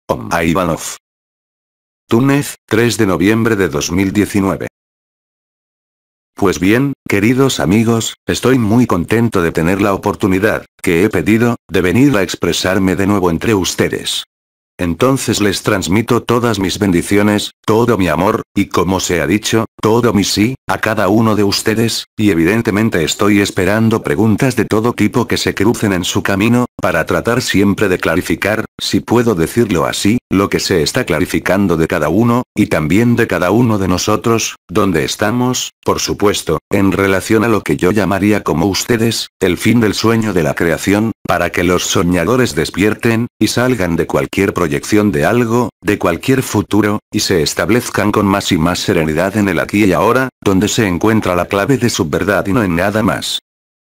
A Ivanov. Túnez, 3 de noviembre de 2019. Pues bien, queridos amigos, estoy muy contento de tener la oportunidad, que he pedido, de venir a expresarme de nuevo entre ustedes. Entonces les transmito todas mis bendiciones, todo mi amor, y como se ha dicho, todo mi sí, a cada uno de ustedes, y evidentemente estoy esperando preguntas de todo tipo que se crucen en su camino, para tratar siempre de clarificar, si puedo decirlo así, lo que se está clarificando de cada uno, y también de cada uno de nosotros, donde estamos, por supuesto, en relación a lo que yo llamaría como ustedes, el fin del sueño de la creación, para que los soñadores despierten, y salgan de cualquier proyección de algo, de cualquier futuro, y se establezcan con más y más serenidad en el aquí y ahora, donde se encuentra la clave de su verdad y no en nada más.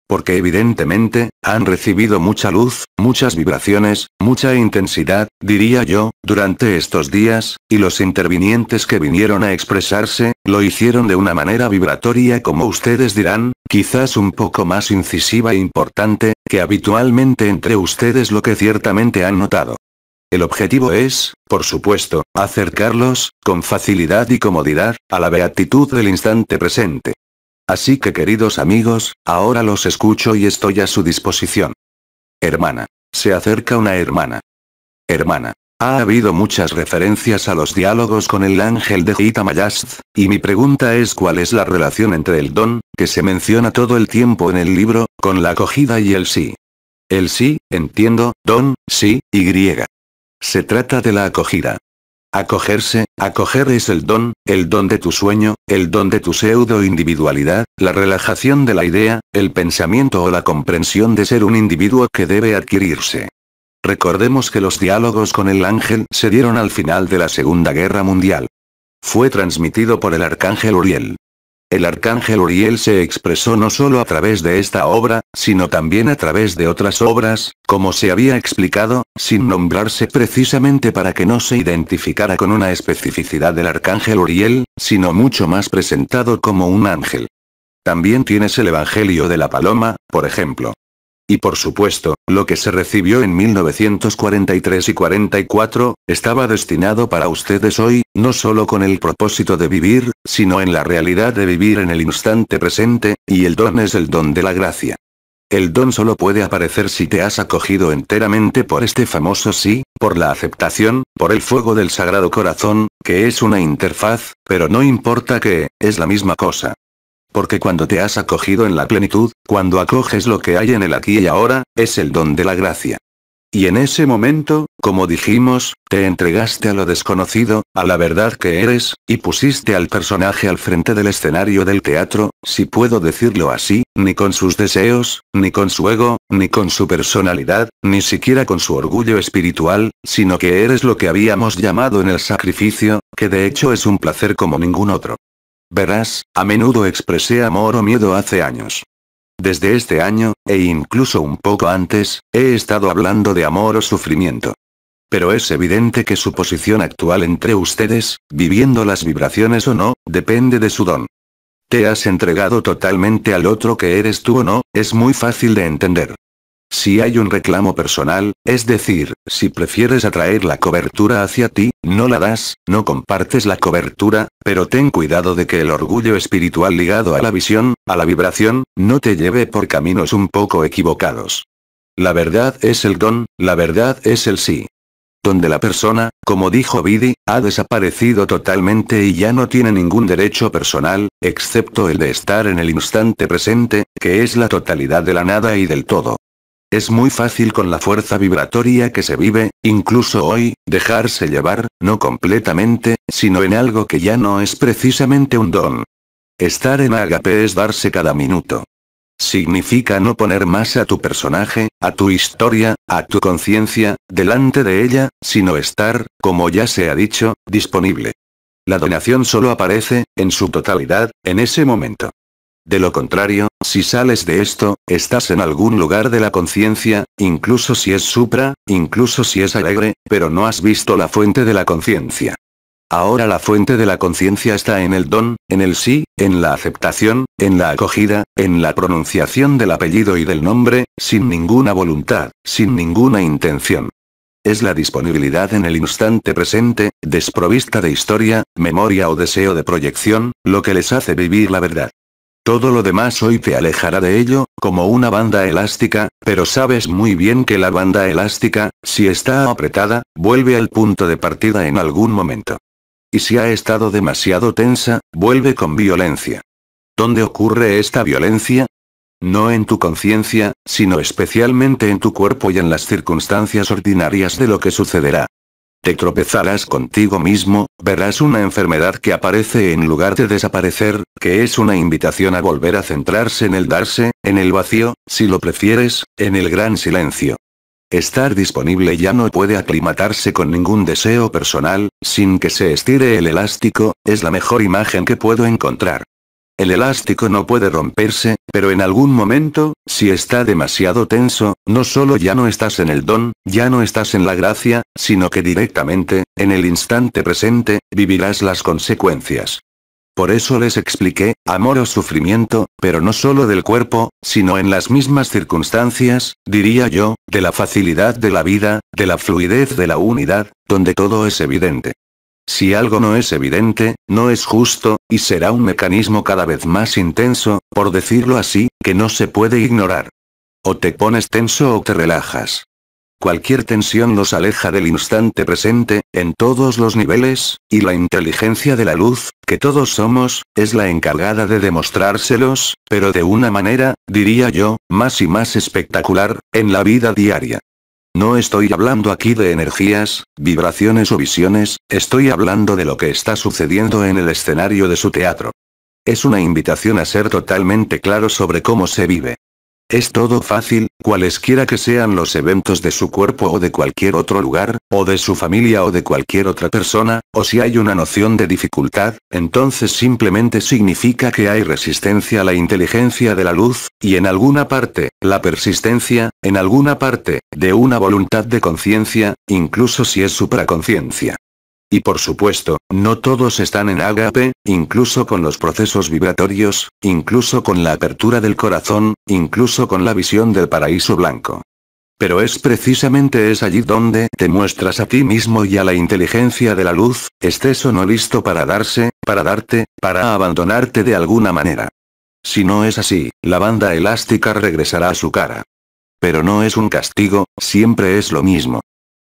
Porque evidentemente, han recibido mucha luz, muchas vibraciones, mucha intensidad, diría yo, durante estos días, y los intervinientes que vinieron a expresarse, lo hicieron de una manera vibratoria como ustedes dirán, quizás un poco más incisiva e importante, que habitualmente entre ustedes lo que ciertamente han notado. El objetivo es, por supuesto, acercarlos, con facilidad y comodidad, a la beatitud del instante presente. Así que queridos amigos, ahora los escucho y estoy a su disposición. Hermana. Se acerca una hermana. Hermana. Ha habido muchas referencias a los diálogos con el ángel de Gita Mayast, y mi pregunta es cuál es la relación entre el don, que se menciona todo el tiempo en el libro, con la acogida y el sí. El sí, entiendo, don, sí, y. Se trata de la acogida. Acogerse, acoger es el don de tu sueño, el don de tu pseudo-individualidad, la relajación de la idea, el pensamiento o la comprensión de ser un individuo que debe adquirirse. Recordemos que los diálogos con el ángel se dieron al final de la Segunda Guerra Mundial. Fue transmitido por el arcángel Uriel. El arcángel Uriel se expresó no solo a través de esta obra, sino también a través de otras obras, como se había explicado, sin nombrarse precisamente para que no se identificara con una especificidad del arcángel Uriel, sino mucho más presentado como un ángel. También tienes el Evangelio de la Paloma, por ejemplo. Y por supuesto, lo que se recibió en 1943 y 44, estaba destinado para ustedes hoy, no solo con el propósito de vivir, sino en la realidad de vivir en el instante presente, y el don es el don de la gracia. El don solo puede aparecer si te has acogido enteramente por este famoso sí, por la aceptación, por el fuego del Sagrado Corazón, que es una interfaz, pero no importa que, es la misma cosa. Porque cuando te has acogido en la plenitud, cuando acoges lo que hay en el aquí y ahora, es el don de la gracia. Y en ese momento, como dijimos, te entregaste a lo desconocido, a la verdad que eres, y pusiste al personaje al frente del escenario del teatro, si puedo decirlo así, ni con sus deseos, ni con su ego, ni con su personalidad, ni siquiera con su orgullo espiritual, sino que eres lo que habíamos llamado en el sacrificio, que de hecho es un placer como ningún otro. Verás, a menudo expresé amor o miedo hace años. Desde este año, e incluso un poco antes, he estado hablando de amor o sufrimiento. Pero es evidente que su posición actual entre ustedes, viviendo las vibraciones o no, depende de su don. ¿Te has entregado totalmente al otro que eres tú o no? Es muy fácil de entender. Si hay un reclamo personal, es decir, si prefieres atraer la cobertura hacia ti, no la das, no compartes la cobertura, pero ten cuidado de que el orgullo espiritual ligado a la visión, a la vibración, no te lleve por caminos un poco equivocados. La verdad es el don, la verdad es el sí. Donde la persona, como dijo Vidi, ha desaparecido totalmente y ya no tiene ningún derecho personal, excepto el de estar en el instante presente, que es la totalidad de la nada y del todo. Es muy fácil con la fuerza vibratoria que se vive, incluso hoy, dejarse llevar, no completamente, sino en algo que ya no es precisamente un don. Estar en ágape es darse cada minuto. Significa no poner más a tu personaje, a tu historia, a tu conciencia, delante de ella, sino estar, como ya se ha dicho, disponible. La donación solo aparece, en su totalidad, en ese momento. De lo contrario, si sales de esto, estás en algún lugar de la conciencia, incluso si es supra, incluso si es alegre, pero no has visto la fuente de la conciencia. Ahora la fuente de la conciencia está en el don, en el sí, en la aceptación, en la acogida, en la pronunciación del apellido y del nombre, sin ninguna voluntad, sin ninguna intención. es la disponibilidad en el instante presente, desprovista de historia, memoria o deseo de proyección, lo que les hace vivir la verdad. Todo lo demás hoy te alejará de ello, como una banda elástica, pero sabes muy bien que la banda elástica, si está apretada, vuelve al punto de partida en algún momento. Y si ha estado demasiado tensa, vuelve con violencia. ¿Dónde ocurre esta violencia? No en tu conciencia, sino especialmente en tu cuerpo y en las circunstancias ordinarias de lo que sucederá. Te tropezarás contigo mismo, verás una enfermedad que aparece en lugar de desaparecer, que es una invitación a volver a centrarse en el darse, en el vacío, si lo prefieres, en el gran silencio. Estar disponible ya no puede aclimatarse con ningún deseo personal, sin que se estire el elástico, es la mejor imagen que puedo encontrar. El elástico no puede romperse, pero en algún momento, si está demasiado tenso, no solo ya no estás en el don, ya no estás en la gracia, sino que directamente, en el instante presente, vivirás las consecuencias. Por eso les expliqué, amor o sufrimiento, pero no solo del cuerpo, sino en las mismas circunstancias, diría yo, de la facilidad de la vida, de la fluidez de la unidad, donde todo es evidente. Si algo no es evidente, no es justo, y será un mecanismo cada vez más intenso, por decirlo así, que no se puede ignorar. O te pones tenso o te relajas. Cualquier tensión los aleja del instante presente, en todos los niveles, y la inteligencia de la luz, que todos somos, es la encargada de demostrárselos, pero de una manera, diría yo, más y más espectacular, en la vida diaria. No estoy hablando aquí de energías, vibraciones o visiones, estoy hablando de lo que está sucediendo en el escenario de su teatro. Es una invitación a ser totalmente claro sobre cómo se vive. Es todo fácil, cualesquiera que sean los eventos de su cuerpo o de cualquier otro lugar, o de su familia o de cualquier otra persona, o si hay una noción de dificultad, entonces simplemente significa que hay resistencia a la inteligencia de la luz, y en alguna parte, la persistencia, en alguna parte, de una voluntad de conciencia, incluso si es supraconciencia. Y por supuesto, no todos están en ágape, incluso con los procesos vibratorios, incluso con la apertura del corazón, incluso con la visión del paraíso blanco. Pero es precisamente allí donde te muestras a ti mismo y a la inteligencia de la luz, estés o no listo para darse, para darte, para abandonarte de alguna manera. Si no es así, la banda elástica regresará a su cara. Pero no es un castigo, siempre es lo mismo.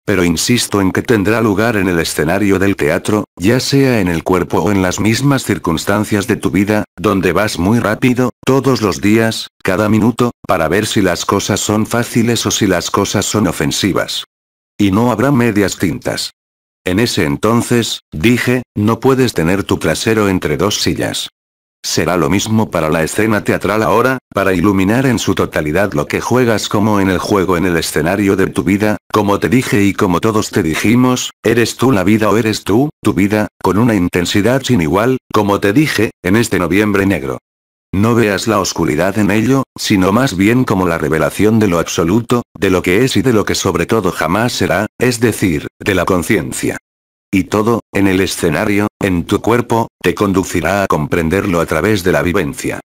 Pero insisto en que tendrá lugar en el escenario del teatro, ya sea en el cuerpo o en las mismas circunstancias de tu vida, donde vas muy rápido, todos los días, cada minuto, para ver si las cosas son fáciles o si las cosas son ofensivas. Y no habrá medias tintas. En ese entonces, dije, no puedes tener tu trasero entre dos sillas. Será lo mismo para la escena teatral ahora, para iluminar en su totalidad lo que juegas como en el juego en el escenario de tu vida, como te dije y como todos te dijimos, ¿eres tú la vida o eres tú, tu vida, con una intensidad sin igual, como te dije, en este noviembre negro? No veas la oscuridad en ello, sino más bien como la revelación de lo absoluto, de lo que es y de lo que sobre todo jamás será, es decir, de la conciencia. Y todo, en el escenario, en tu cuerpo, te conducirá a comprenderlo a través de la vivencia.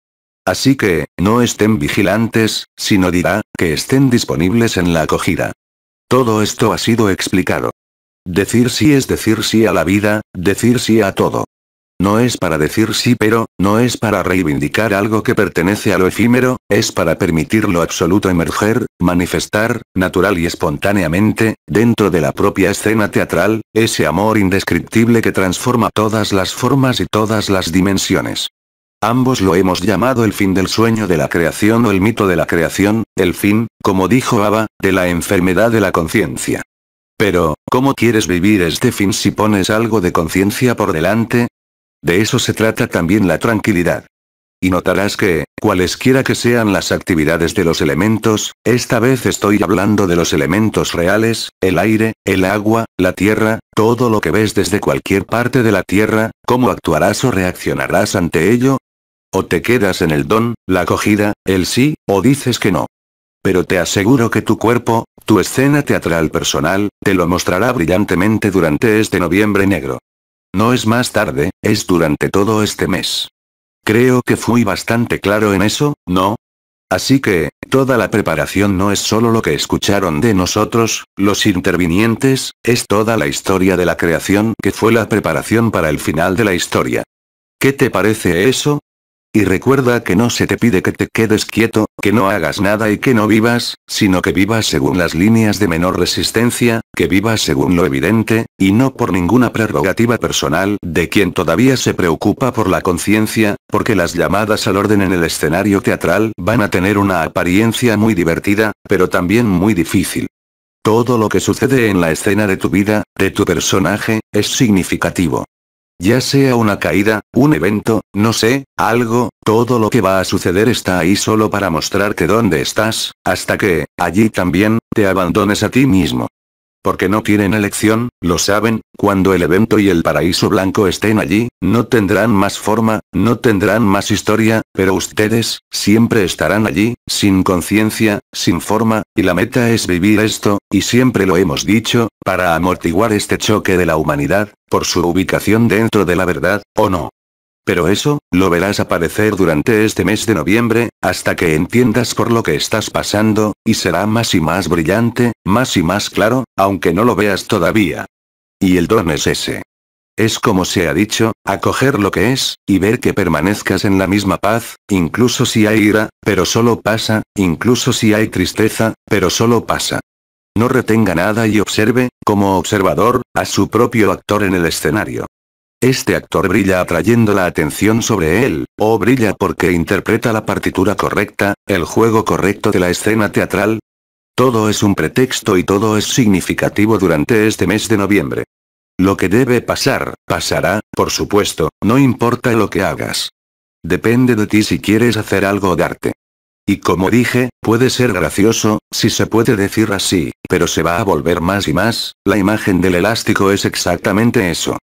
Así que, no estén vigilantes, sino dirá, que estén disponibles en la acogida. Todo esto ha sido explicado. Decir sí es decir sí a la vida, decir sí a todo. No es para decir sí pero, no es para reivindicar algo que pertenece a lo efímero, es para permitir lo absoluto emerger, manifestar, natural y espontáneamente, dentro de la propia escena teatral, ese amor indescriptible que transforma todas las formas y todas las dimensiones. Ambos lo hemos llamado el fin del sueño de la creación o el mito de la creación, el fin, como dijo Abba, de la enfermedad de la conciencia. Pero, ¿cómo quieres vivir este fin si pones algo de conciencia por delante? De eso se trata también la tranquilidad. Y notarás que, cualesquiera que sean las actividades de los elementos, esta vez estoy hablando de los elementos reales, el aire, el agua, la tierra, todo lo que ves desde cualquier parte de la tierra, ¿cómo actuarás o reaccionarás ante ello? O te quedas en el don, la acogida, el sí, o dices que no. Pero te aseguro que tu cuerpo, tu escena teatral personal, te lo mostrará brillantemente durante este noviembre negro. No es más tarde, es durante todo este mes. Creo que fui bastante claro en eso, ¿no? Así que, Toda la preparación no es solo lo que escucharon de nosotros, los intervinientes, es toda la historia de la creación que fue la preparación para el final de la historia. ¿Qué te parece eso? Y recuerda que no se te pide que te quedes quieto, que no hagas nada y que no vivas, sino que vivas según las líneas de menor resistencia, que vivas según lo evidente, y no por ninguna prerrogativa personal de quien todavía se preocupa por la conciencia, porque las llamadas al orden en el escenario teatral van a tener una apariencia muy divertida, pero también muy difícil. Todo lo que sucede en la escena de tu vida, de tu personaje, es significativo. Ya sea una caída, un evento, no sé, algo, todo lo que va a suceder está ahí solo para mostrarte dónde estás, hasta que, allí también, te abandones a ti mismo. Porque no tienen elección, lo saben, cuando el evento y el paraíso blanco estén allí, no tendrán más forma, no tendrán más historia, pero ustedes, siempre estarán allí, sin conciencia, sin forma, y la meta es vivir esto, y siempre lo hemos dicho, para amortiguar este choque de la humanidad, por su ubicación dentro de la verdad, ¿o no? Pero eso, lo verás aparecer durante este mes de noviembre, hasta que entiendas por lo que estás pasando, y será más y más brillante, más y más claro, aunque no lo veas todavía. Y el don es ese. Es como se ha dicho, acoger lo que es, y ver que permanezcas en la misma paz, incluso si hay ira, pero solo pasa, incluso si hay tristeza, pero solo pasa. No retenga nada y observe, como observador, a su propio actor en el escenario. Este actor brilla atrayendo la atención sobre él, o brilla porque interpreta la partitura correcta, el juego correcto de la escena teatral. Todo es un pretexto y todo es significativo durante este mes de noviembre. Lo que debe pasar, pasará, por supuesto, no importa lo que hagas. Depende de ti si quieres hacer algo de arte. Y como dije, puede ser gracioso, si se puede decir así, pero se va a volver más y más, la imagen del elástico es exactamente eso.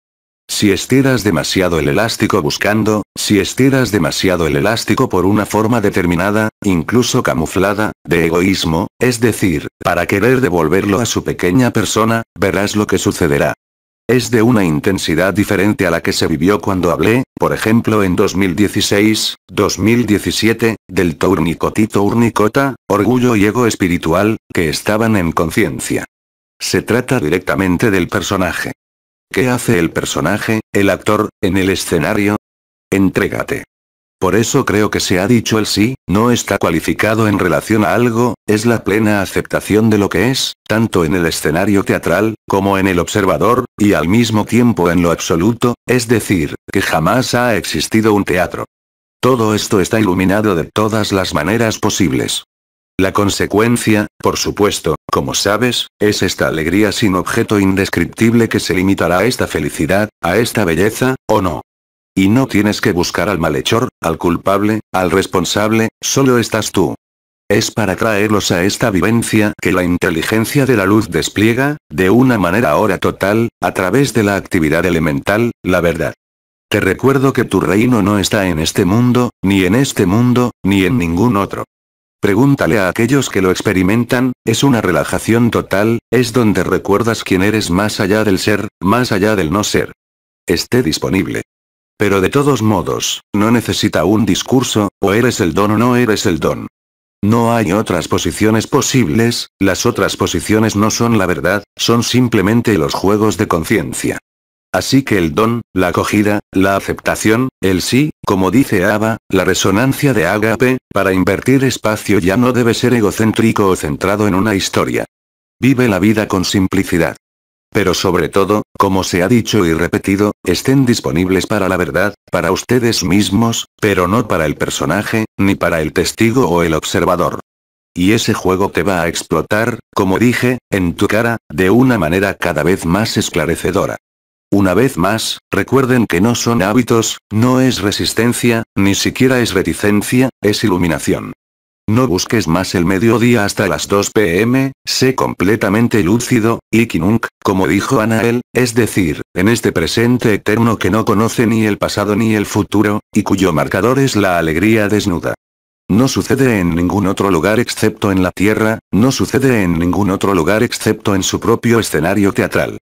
Si estiras demasiado el elástico buscando, si estiras demasiado el elástico por una forma determinada, incluso camuflada, de egoísmo, es decir, para querer devolverlo a su pequeña persona, verás lo que sucederá. Es de una intensidad diferente a la que se vivió cuando hablé, por ejemplo en 2016, 2017, del Tournicotito Urnicota, orgullo y ego espiritual, que estaban en conciencia. Se trata directamente del personaje. ¿Qué hace el personaje, el actor, en el escenario? Entrégate. Por eso creo que se ha dicho el sí, no está cualificado en relación a algo, es la plena aceptación de lo que es, tanto en el escenario teatral, como en el observador, y al mismo tiempo en lo absoluto, es decir, que jamás ha existido un teatro. Todo esto está iluminado de todas las maneras posibles. La consecuencia, por supuesto, como sabes, es esta alegría sin objeto indescriptible que se limitará a esta felicidad, a esta belleza, ¿o no? Y no tienes que buscar al malhechor, al culpable, al responsable, solo estás tú. Es para traerlos a esta vivencia que la inteligencia de la luz despliega, de una manera ahora total, a través de la actividad elemental, la verdad. Te recuerdo que tu reino no está en este mundo, ni en este mundo, ni en ningún otro. Pregúntale a aquellos que lo experimentan, es una relajación total, es donde recuerdas quién eres más allá del ser, más allá del no ser. Esté disponible. Pero de todos modos, no necesita un discurso, o eres el don o no eres el don. No hay otras posiciones posibles, las otras posiciones no son la verdad, son simplemente los juegos de conciencia. Así que el don, la acogida, la aceptación, el sí, como dice Ava, la resonancia de Ágape, para invertir espacio ya no debe ser egocéntrico o centrado en una historia. Vive la vida con simplicidad. Pero sobre todo, como se ha dicho y repetido, estén disponibles para la verdad, para ustedes mismos, pero no para el personaje, ni para el testigo o el observador. Y ese juego te va a explotar, como dije, en tu cara, de una manera cada vez más esclarecedora. Una vez más, recuerden que no son hábitos, no es resistencia, ni siquiera es reticencia, es iluminación. No busques más el mediodía hasta las 2 p.m., sé completamente lúcido, Ikinunk, como dijo Anael, es decir, en este presente eterno que no conoce ni el pasado ni el futuro, y cuyo marcador es la alegría desnuda. No sucede en ningún otro lugar excepto en la Tierra, no sucede en ningún otro lugar excepto en su propio escenario teatral.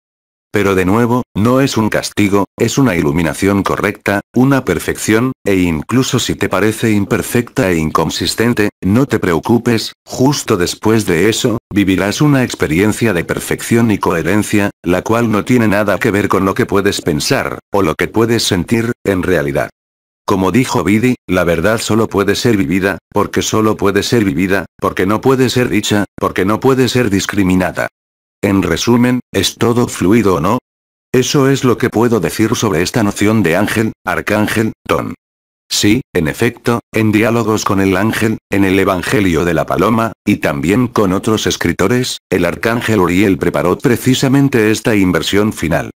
Pero de nuevo, no es un castigo, es una iluminación correcta, una perfección, e incluso si te parece imperfecta e inconsistente, no te preocupes, justo después de eso, vivirás una experiencia de perfección y coherencia, la cual no tiene nada que ver con lo que puedes pensar, o lo que puedes sentir, en realidad. Como dijo Bidi, la verdad solo puede ser vivida, porque solo puede ser vivida, porque no puede ser dicha, porque no puede ser discriminada. En resumen, ¿es todo fluido o no? Eso es lo que puedo decir sobre esta noción de ángel, arcángel, don. Sí, en efecto, en diálogos con el ángel, en el Evangelio de la Paloma, y también con otros escritores, el arcángel Uriel preparó precisamente esta inversión final.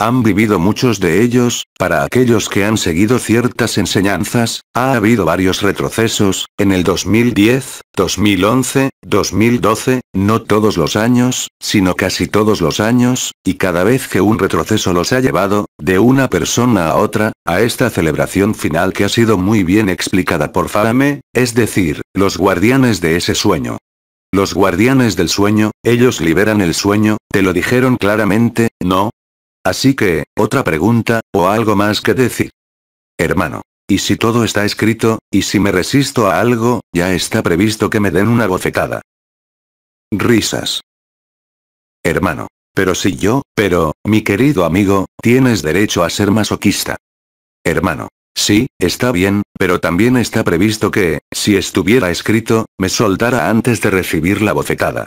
Han vivido muchos de ellos, para aquellos que han seguido ciertas enseñanzas, ha habido varios retrocesos, en el 2010, 2011, 2012, no todos los años, sino casi todos los años, y cada vez que un retroceso los ha llevado, de una persona a otra, a esta celebración final que ha sido muy bien explicada por Fahme, es decir, los guardianes de ese sueño. Los guardianes del sueño, ellos liberan el sueño, te lo dijeron claramente, ¿no? Así que, otra pregunta, o algo más que decir. Hermano. ¿Y si todo está escrito, y si me resisto a algo, ya está previsto que me den una bofetada? Risas. Hermano. Pero si yo, mi querido amigo, tienes derecho a ser masoquista. Hermano. Sí, está bien, pero también está previsto que, si estuviera escrito, me soltara antes de recibir la bofetada.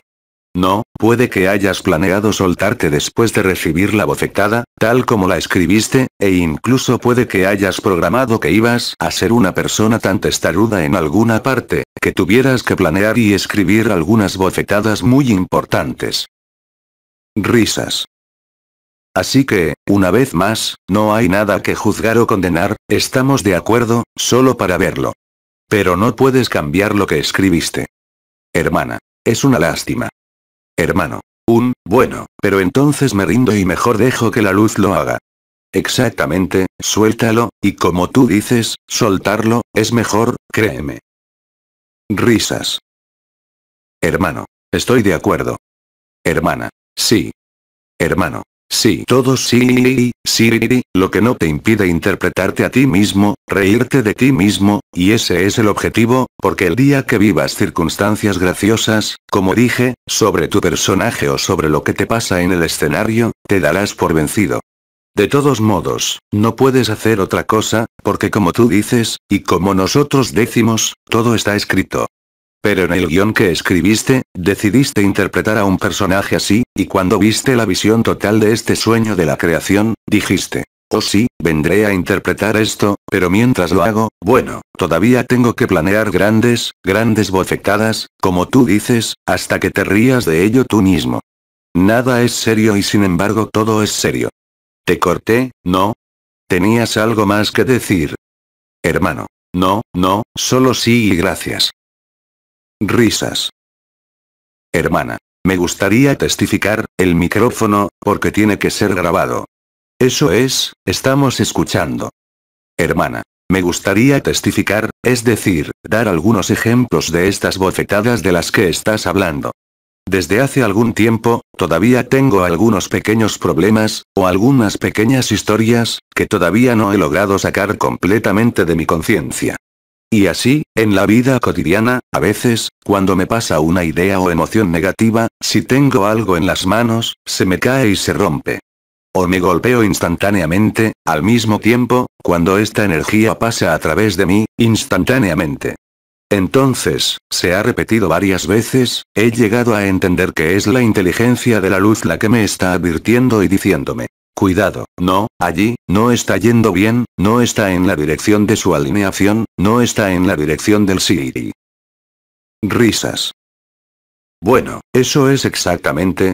No, puede que hayas planeado soltarte después de recibir la bofetada, tal como la escribiste, e incluso puede que hayas programado que ibas a ser una persona tan testaruda en alguna parte, que tuvieras que planear y escribir algunas bofetadas muy importantes. Risas. Así que, una vez más, no hay nada que juzgar o condenar, estamos de acuerdo, solo para verlo. Pero no puedes cambiar lo que escribiste. Hermana. Es una lástima. Hermano. Bueno, pero entonces me rindo y mejor dejo que la luz lo haga. Exactamente, suéltalo, y como tú dices, soltarlo, es mejor, créeme. Risas. Hermano. Estoy de acuerdo. Hermana. Sí. Hermano. Sí, todos sí, lo que no te impide interpretarte a ti mismo, reírte de ti mismo, y ese es el objetivo, porque el día que vivas circunstancias graciosas, como dije, sobre tu personaje o sobre lo que te pasa en el escenario, te darás por vencido. De todos modos, no puedes hacer otra cosa, porque como tú dices, y como nosotros decimos, todo está escrito. Pero en el guión que escribiste, decidiste interpretar a un personaje así, y cuando viste la visión total de este sueño de la creación, dijiste, oh sí, vendré a interpretar esto, pero mientras lo hago, bueno, todavía tengo que planear grandes bofetadas, como tú dices, hasta que te rías de ello tú mismo. Nada es serio y sin embargo todo es serio. Te corté, ¿no? ¿Tenías algo más que decir? Hermano. No, solo sí y gracias. Risas. Hermana. Me gustaría testificar, el micrófono, porque tiene que ser grabado. Eso es, estamos escuchando. Hermana. Me gustaría testificar, es decir, dar algunos ejemplos de estas bofetadas de las que estás hablando. Desde hace algún tiempo, todavía tengo algunos pequeños problemas, o algunas pequeñas historias, que todavía no he logrado sacar completamente de mi conciencia. Y así, en la vida cotidiana, a veces, cuando me pasa una idea o emoción negativa, si tengo algo en las manos, se me cae y se rompe. O me golpeo instantáneamente, al mismo tiempo, cuando esta energía pasa a través de mí, instantáneamente. Entonces, se ha repetido varias veces, he llegado a entender que es la inteligencia de la luz la que me está advirtiendo y diciéndome. Cuidado, no, allí, no está yendo bien, no está en la dirección de su alineación, no está en la dirección del sí. Risas. Bueno, eso es exactamente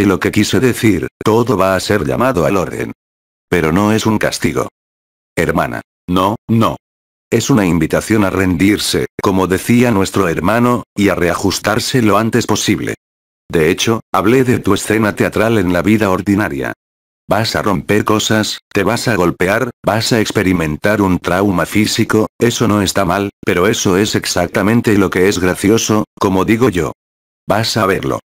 lo que quise decir, todo va a ser llamado al orden. Pero no es un castigo. Hermana. No. Es una invitación a rendirse, como decía nuestro hermano, y a reajustarse lo antes posible. De hecho, hablé de tu escena teatral en la vida ordinaria. Vas a romper cosas, te vas a golpear, vas a experimentar un trauma físico, eso no está mal, pero eso es exactamente lo que es gracioso, como digo yo. Vas a verlo.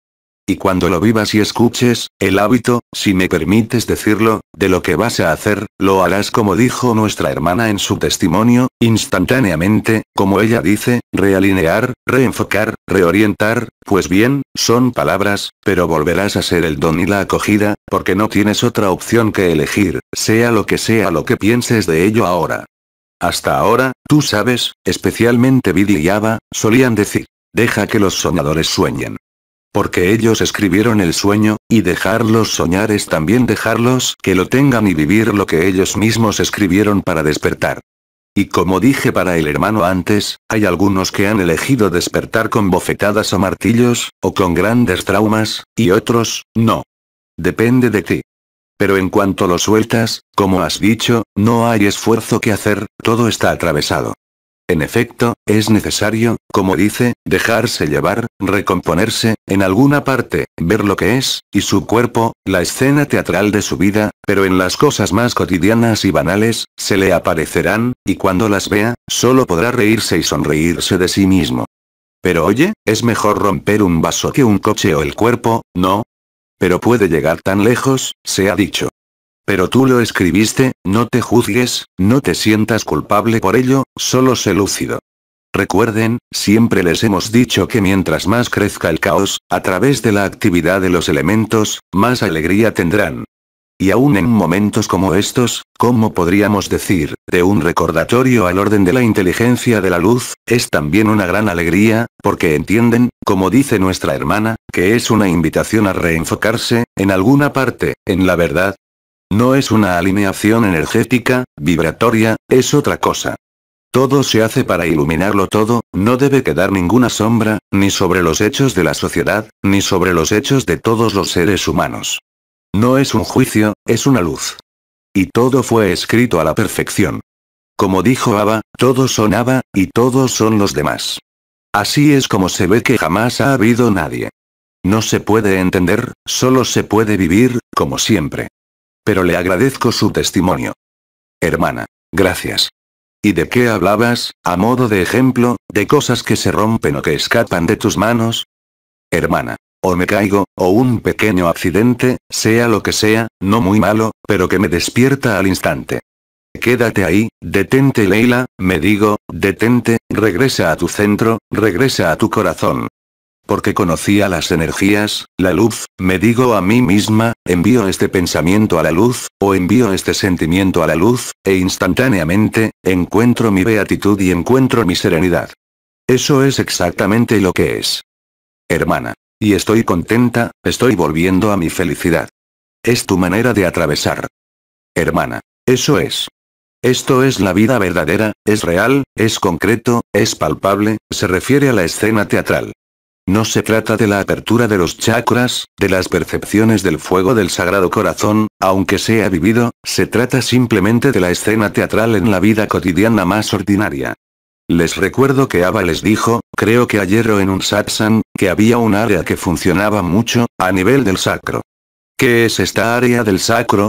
Y cuando lo vivas y escuches, el hábito, si me permites decirlo, de lo que vas a hacer, lo harás como dijo nuestra hermana en su testimonio, instantáneamente, como ella dice, realinear, reenfocar, reorientar, pues bien, son palabras, pero volverás a ser el don y la acogida, porque no tienes otra opción que elegir, sea lo que pienses de ello ahora. Hasta ahora, tú sabes, especialmente Vidi y Ava, solían decir, deja que los soñadores sueñen. Porque ellos escribieron el sueño, y dejarlos soñar es también dejarlos que lo tengan y vivir lo que ellos mismos escribieron para despertar. Y como dije para el hermano antes, hay algunos que han elegido despertar con bofetadas o martillos, o con grandes traumas, y otros, no. Depende de ti. Pero en cuanto lo sueltas, como has dicho, no hay esfuerzo que hacer, todo está atravesado. En efecto, es necesario, como dice, dejarse llevar, recomponerse, en alguna parte, ver lo que es, y su cuerpo, la escena teatral de su vida, pero en las cosas más cotidianas y banales, se le aparecerán, y cuando las vea, solo podrá reírse y sonreírse de sí mismo. Pero oye, es mejor romper un vaso que un coche o el cuerpo, ¿no? Pero puede llegar tan lejos, se ha dicho. Pero tú lo escribiste, no te juzgues, no te sientas culpable por ello, solo sé lúcido. Recuerden, siempre les hemos dicho que mientras más crezca el caos, a través de la actividad de los elementos, más alegría tendrán. Y aún en momentos como estos, ¿cómo podríamos decir, de un recordatorio al orden de la inteligencia de la luz, es también una gran alegría, porque entienden, como dice nuestra hermana, que es una invitación a reenfocarse, en alguna parte, en la verdad? No es una alineación energética, vibratoria, es otra cosa. Todo se hace para iluminarlo todo, no debe quedar ninguna sombra, ni sobre los hechos de la sociedad, ni sobre los hechos de todos los seres humanos. No es un juicio, es una luz. Y todo fue escrito a la perfección. Como dijo Ava, todos son Ava, y todos son los demás. Así es como se ve que jamás ha habido nadie. No se puede entender, solo se puede vivir, como siempre. Pero le agradezco su testimonio. Hermana. Gracias. ¿Y de qué hablabas, a modo de ejemplo, de cosas que se rompen o que escapan de tus manos? Hermana. O me caigo, o un pequeño accidente, sea lo que sea, no muy malo, pero que me despierta al instante. Quédate ahí, detente Leila, me digo, detente, regresa a tu centro, regresa a tu corazón. Porque conocía las energías, la luz, me digo a mí misma, envío este pensamiento a la luz, o envío este sentimiento a la luz, e instantáneamente, encuentro mi beatitud y encuentro mi serenidad. Eso es exactamente lo que es. Hermana. Y estoy contenta, estoy volviendo a mi felicidad. Es tu manera de atravesar. Hermana. Eso es. Esto es la vida verdadera, es real, es concreto, es palpable, se refiere a la escena teatral. No se trata de la apertura de los chakras, de las percepciones del fuego del Sagrado Corazón, aunque sea vivido, se trata simplemente de la escena teatral en la vida cotidiana más ordinaria. Les recuerdo que Ava les dijo, creo que ayer o en un satsang, que había un área que funcionaba mucho, a nivel del sacro. ¿Qué es esta área del sacro?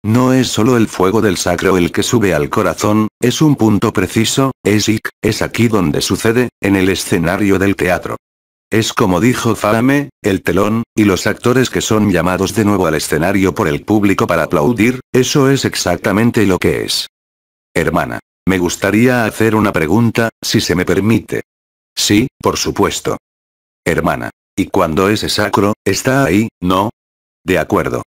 No es solo el fuego del sacro el que sube al corazón, es un punto preciso, es aquí donde sucede, en el escenario del teatro. Es como dijo Fahame, el telón, y los actores que son llamados de nuevo al escenario por el público para aplaudir, eso es exactamente lo que es. Hermana. Me gustaría hacer una pregunta, si se me permite. Sí, por supuesto. Hermana. ¿Y cuando ese sacro, está ahí, no? De acuerdo.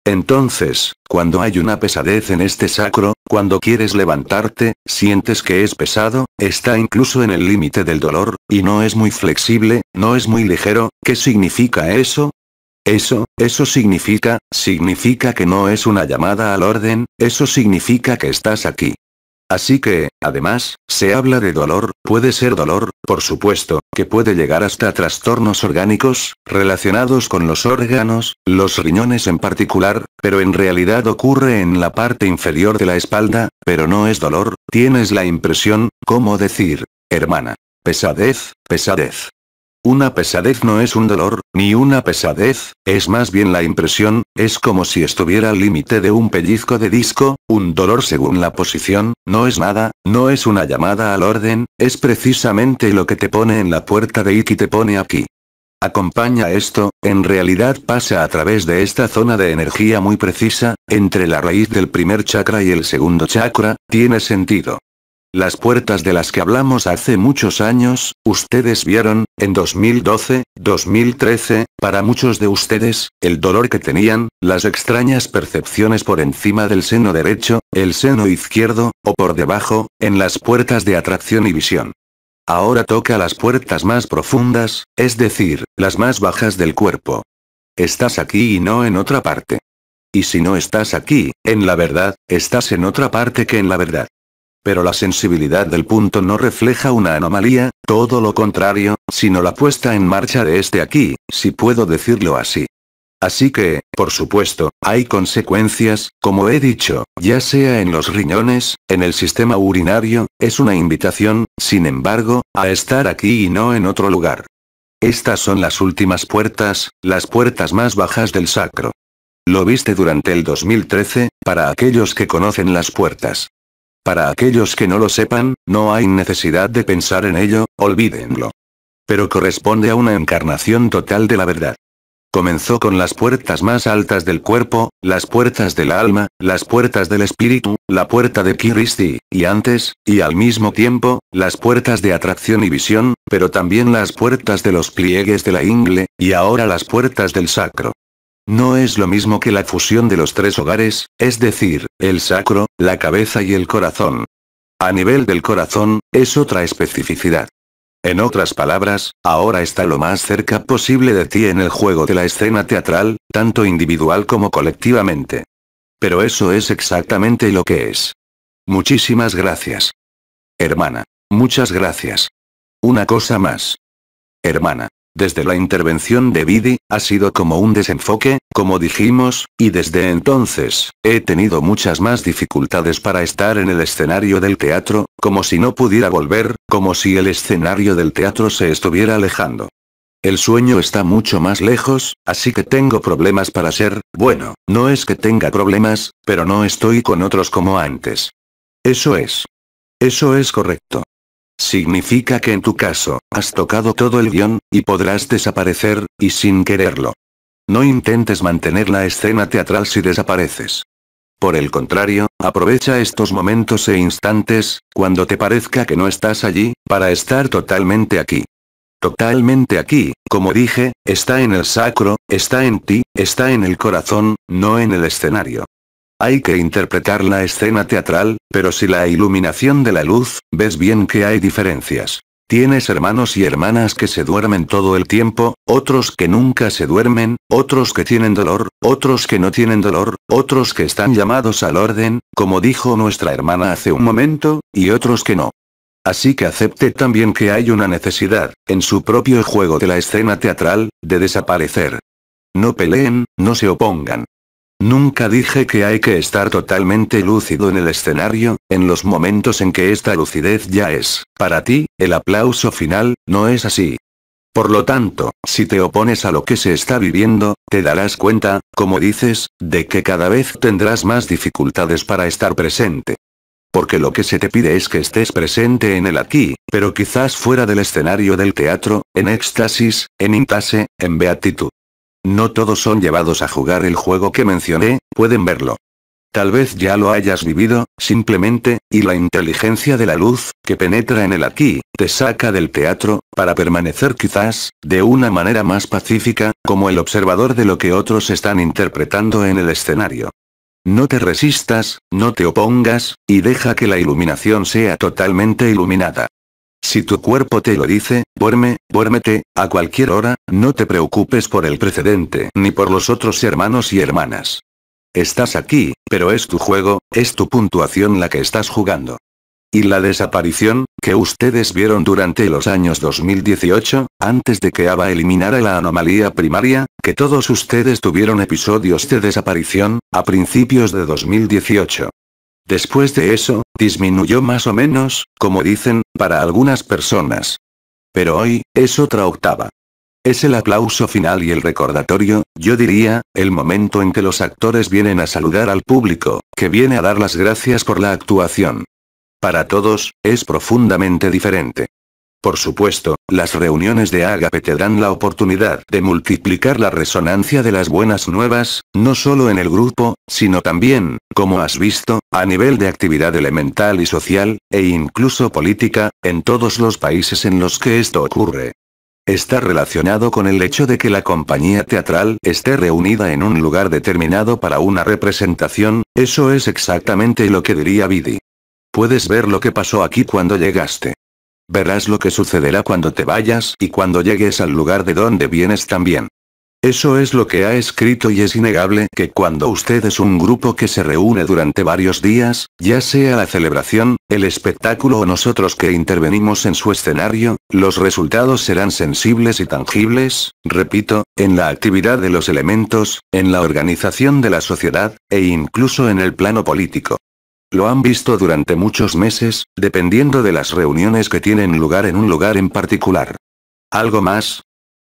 Entonces, cuando hay una pesadez en este sacro, cuando quieres levantarte, sientes que es pesado, está incluso en el límite del dolor, y no es muy flexible, no es muy ligero, ¿qué significa eso? Eso significa que no es una llamada al orden, eso significa que estás aquí. Así que, además, se habla de dolor, puede ser dolor, por supuesto, que puede llegar hasta trastornos orgánicos, relacionados con los órganos, los riñones en particular, pero en realidad ocurre en la parte inferior de la espalda, pero no es dolor, tienes la impresión, ¿cómo decir? Hermana. Pesadez, pesadez. Una pesadez no es un dolor, ni una pesadez, es más bien la impresión, es como si estuviera al límite de un pellizco de disco, un dolor según la posición, no es nada, no es una llamada al orden, es precisamente lo que te pone en la puerta de Iki te pone aquí. Acompaña esto, en realidad pasa a través de esta zona de energía muy precisa, entre la raíz del primer chakra y el segundo chakra, tiene sentido. Las puertas de las que hablamos hace muchos años, ustedes vieron, en 2012, 2013, para muchos de ustedes, el dolor que tenían, las extrañas percepciones por encima del seno derecho, el seno izquierdo, o por debajo, en las puertas de atracción y visión. Ahora toca las puertas más profundas, es decir, las más bajas del cuerpo. Estás aquí y no en otra parte. Y si no estás aquí, en la verdad, estás en otra parte que en la verdad. Pero la sensibilidad del punto no refleja una anomalía, todo lo contrario, sino la puesta en marcha de este aquí, si puedo decirlo así. Así que, por supuesto, hay consecuencias, como he dicho, ya sea en los riñones, en el sistema urinario, es una invitación, sin embargo, a estar aquí y no en otro lugar. Estas son las últimas puertas, las puertas más bajas del sacro. Lo viste durante el 2013, para aquellos que conocen las puertas. Para aquellos que no lo sepan, no hay necesidad de pensar en ello, olvídenlo. Pero corresponde a una encarnación total de la verdad. Comenzó con las puertas más altas del cuerpo, las puertas del alma, las puertas del espíritu, la puerta de Kiristi, y antes, y al mismo tiempo, las puertas de atracción y visión, pero también las puertas de los pliegues de la ingle, y ahora las puertas del sacro. No es lo mismo que la fusión de los tres hogares, es decir, el sacro, la cabeza y el corazón. A nivel del corazón, es otra especificidad. En otras palabras, ahora está lo más cerca posible de ti en el juego de la escena teatral, tanto individual como colectivamente. Pero eso es exactamente lo que es. Muchísimas gracias. Hermana. Muchas gracias. Una cosa más. Hermana. Desde la intervención de Vidi, ha sido como un desenfoque, como dijimos, y desde entonces, he tenido muchas más dificultades para estar en el escenario del teatro, como si no pudiera volver, como si el escenario del teatro se estuviera alejando. El sueño está mucho más lejos, así que tengo problemas para ser, bueno, no es que tenga problemas, pero no estoy con otros como antes. Eso es. Eso es correcto. Significa que en tu caso, has tocado todo el guión, y podrás desaparecer, y sin quererlo. No intentes mantener la escena teatral si desapareces. Por el contrario, aprovecha estos momentos e instantes, cuando te parezca que no estás allí, para estar totalmente aquí. Totalmente aquí, como dije, está en el sacro, está en ti, está en el corazón, no en el escenario. Hay que interpretar la escena teatral, pero si la iluminación de la luz, ves bien que hay diferencias. Tienes hermanos y hermanas que se duermen todo el tiempo, otros que nunca se duermen, otros que tienen dolor, otros que no tienen dolor, otros que están llamados al orden, como dijo nuestra hermana hace un momento, y otros que no. Así que acepte también que hay una necesidad, en su propio juego de la escena teatral, de desaparecer. No peleen, no se opongan. Nunca dije que hay que estar totalmente lúcido en el escenario, en los momentos en que esta lucidez ya es, para ti, el aplauso final, no es así. Por lo tanto, si te opones a lo que se está viviendo, te darás cuenta, como dices, de que cada vez tendrás más dificultades para estar presente. Porque lo que se te pide es que estés presente en el aquí, pero quizás fuera del escenario del teatro, en éxtasis, en intase, en beatitud. No todos son llevados a jugar el juego que mencioné, pueden verlo. Tal vez ya lo hayas vivido, simplemente, y la inteligencia de la luz, que penetra en el aquí, te saca del teatro, para permanecer quizás, de una manera más pacífica, como el observador de lo que otros están interpretando en el escenario. No te resistas, no te opongas, y deja que la iluminación sea totalmente iluminada. Si tu cuerpo te lo dice, duérmete, a cualquier hora, no te preocupes por el precedente ni por los otros hermanos y hermanas. Estás aquí, pero es tu juego, es tu puntuación la que estás jugando. Y la desaparición, que ustedes vieron durante los años 2018, antes de que Ava eliminara la anomalía primaria, que todos ustedes tuvieron episodios de desaparición, a principios de 2018. Después de eso, disminuyó más o menos, como dicen, para algunas personas. Pero hoy, es otra octava. Es el aplauso final y el recordatorio, yo diría, el momento en que los actores vienen a saludar al público, que viene a dar las gracias por la actuación. Para todos, es profundamente diferente. Por supuesto, las reuniones de Ágape te dan la oportunidad de multiplicar la resonancia de las buenas nuevas, no solo en el grupo, sino también, como has visto, a nivel de actividad elemental y social, e incluso política, en todos los países en los que esto ocurre. Está relacionado con el hecho de que la compañía teatral esté reunida en un lugar determinado para una representación, eso es exactamente lo que diría Vidi. Puedes ver lo que pasó aquí cuando llegaste. Verás lo que sucederá cuando te vayas y cuando llegues al lugar de donde vienes también. Eso es lo que ha escrito y es innegable que cuando usted es un grupo que se reúne durante varios días, ya sea la celebración, el espectáculo o nosotros que intervenimos en su escenario, los resultados serán sensibles y tangibles, repito, en la actividad de los elementos, en la organización de la sociedad, e incluso en el plano político. Lo han visto durante muchos meses, dependiendo de las reuniones que tienen lugar en un lugar en particular. ¿Algo más?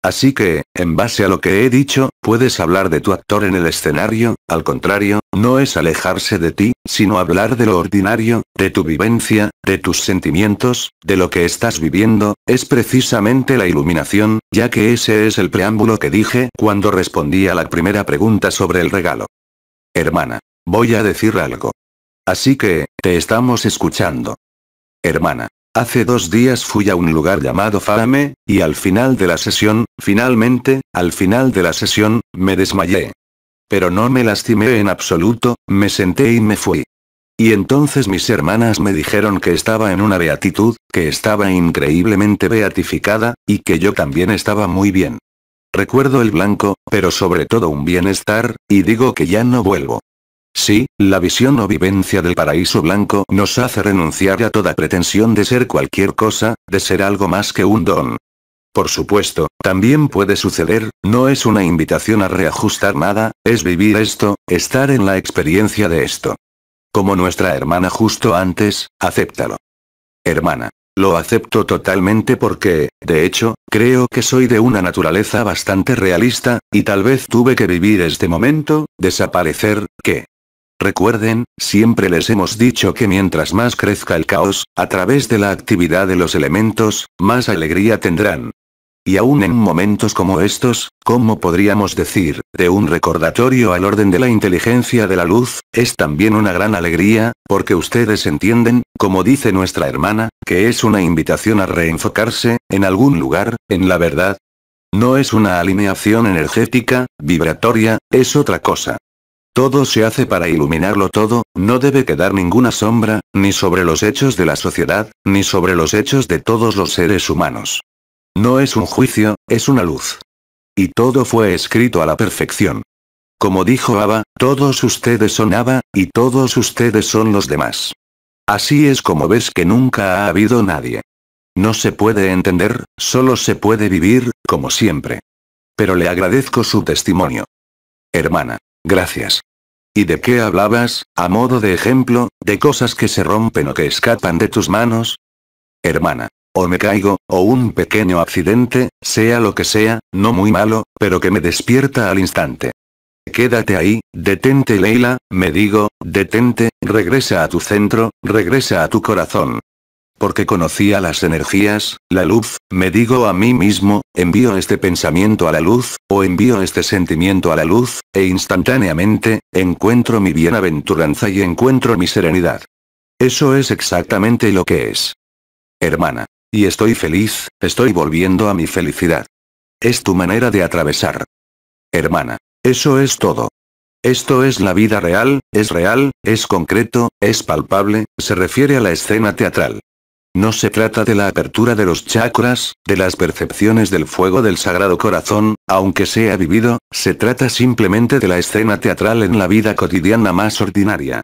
Así que, en base a lo que he dicho, puedes hablar de tu actor en el escenario, al contrario, no es alejarse de ti, sino hablar de lo ordinario, de tu vivencia, de tus sentimientos, de lo que estás viviendo, es precisamente la iluminación, ya que ese es el preámbulo que dije cuando respondí a la primera pregunta sobre el regalo. Hermana, voy a decir algo. Así que, te estamos escuchando. Hermana. Hace 2 días fui a un lugar llamado Fame, y al final de la sesión, finalmente, al final de la sesión, me desmayé. Pero no me lastimé en absoluto, me senté y me fui. Y entonces mis hermanas me dijeron que estaba en una beatitud, que estaba increíblemente beatificada, y que yo también estaba muy bien. Recuerdo el blanco, pero sobre todo un bienestar, y digo que ya no vuelvo. Sí, la visión o vivencia del paraíso blanco nos hace renunciar a toda pretensión de ser cualquier cosa, de ser algo más que un don. Por supuesto, también puede suceder, no es una invitación a reajustar nada, es vivir esto, estar en la experiencia de esto. Como nuestra hermana justo antes, acéptalo. Hermana. Lo acepto totalmente porque, de hecho, creo que soy de una naturaleza bastante realista, y tal vez tuve que vivir este momento, desaparecer, ¿qué? Recuerden, siempre les hemos dicho que mientras más crezca el caos, a través de la actividad de los elementos, más alegría tendrán. Y aún en momentos como estos, ¿cómo podríamos decir, de un recordatorio al orden de la inteligencia de la luz, es también una gran alegría, porque ustedes entienden, como dice nuestra hermana, que es una invitación a reenfocarse, en algún lugar, en la verdad? No es una alineación energética, vibratoria, es otra cosa. Todo se hace para iluminarlo todo, no debe quedar ninguna sombra, ni sobre los hechos de la sociedad, ni sobre los hechos de todos los seres humanos. No es un juicio, es una luz. Y todo fue escrito a la perfección. Como dijo Abba, todos ustedes son Abba, y todos ustedes son los demás. Así es como ves que nunca ha habido nadie. No se puede entender, solo se puede vivir, como siempre. Pero le agradezco su testimonio. Hermana. Gracias. ¿Y de qué hablabas, a modo de ejemplo, de cosas que se rompen o que escapan de tus manos? Hermana. O me caigo, o un pequeño accidente, sea lo que sea, no muy malo, pero que me despierta al instante. Quédate ahí, detente Leila, me digo, detente, regresa a tu centro, regresa a tu corazón. Porque conocía las energías, la luz, me digo a mí mismo, envío este pensamiento a la luz, o envío este sentimiento a la luz, e instantáneamente, encuentro mi bienaventuranza y encuentro mi serenidad. Eso es exactamente lo que es. Hermana. Y estoy feliz, estoy volviendo a mi felicidad. Es tu manera de atravesar. Hermana. Eso es todo. Esto es la vida real, es concreto, es palpable, se refiere a la escena teatral. No se trata de la apertura de los chakras, de las percepciones del fuego del Sagrado Corazón, aunque sea vivido, se trata simplemente de la escena teatral en la vida cotidiana más ordinaria.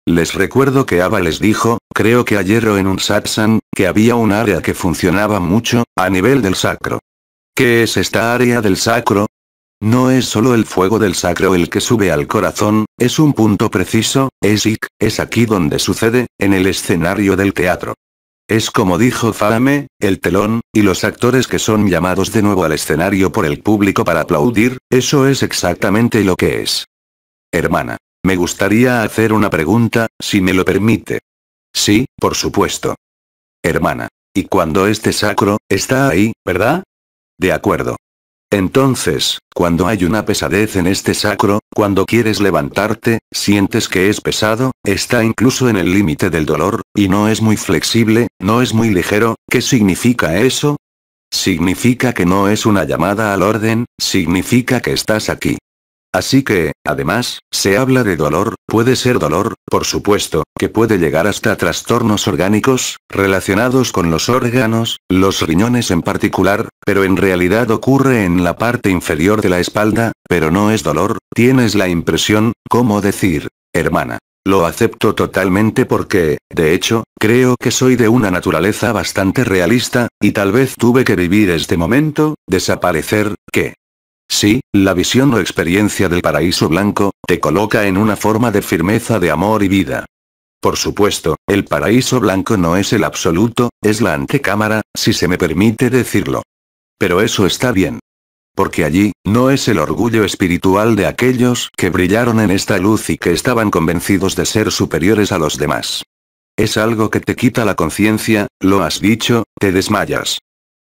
Les recuerdo que Abba les dijo, creo que ayer o en un satsang, que había un área que funcionaba mucho, a nivel del sacro. ¿Qué es esta área del sacro? No es solo el fuego del sacro el que sube al corazón, es un punto preciso, es aquí donde sucede, en el escenario del teatro. Es como dijo Fame, el telón, y los actores que son llamados de nuevo al escenario por el público para aplaudir, eso es exactamente lo que es. Hermana. Me gustaría hacer una pregunta, si me lo permite. Sí, por supuesto. Hermana. Y cuando este sacro, está ahí, ¿verdad? De acuerdo. Entonces, cuando hay una pesadez en este sacro, cuando quieres levantarte, sientes que es pesado, está incluso en el límite del dolor, y no es muy flexible, no es muy ligero, ¿qué significa eso? Significa que no es una llamada al orden, significa que estás aquí. Así que, además, se habla de dolor, puede ser dolor, por supuesto, que puede llegar hasta trastornos orgánicos, relacionados con los órganos, los riñones en particular, pero en realidad ocurre en la parte inferior de la espalda, pero no es dolor, tienes la impresión, ¿cómo decir? Hermana. Lo acepto totalmente porque, de hecho, creo que soy de una naturaleza bastante realista, y tal vez tuve que vivir este momento, desaparecer, ¿qué? Sí, la visión o experiencia del paraíso blanco, te coloca en una forma de firmeza de amor y vida. Por supuesto, el paraíso blanco no es el absoluto, es la antecámara, si se me permite decirlo. Pero eso está bien. Porque allí, no es el orgullo espiritual de aquellos que brillaron en esta luz y que estaban convencidos de ser superiores a los demás. Es algo que te quita la conciencia, lo has dicho, te desmayas.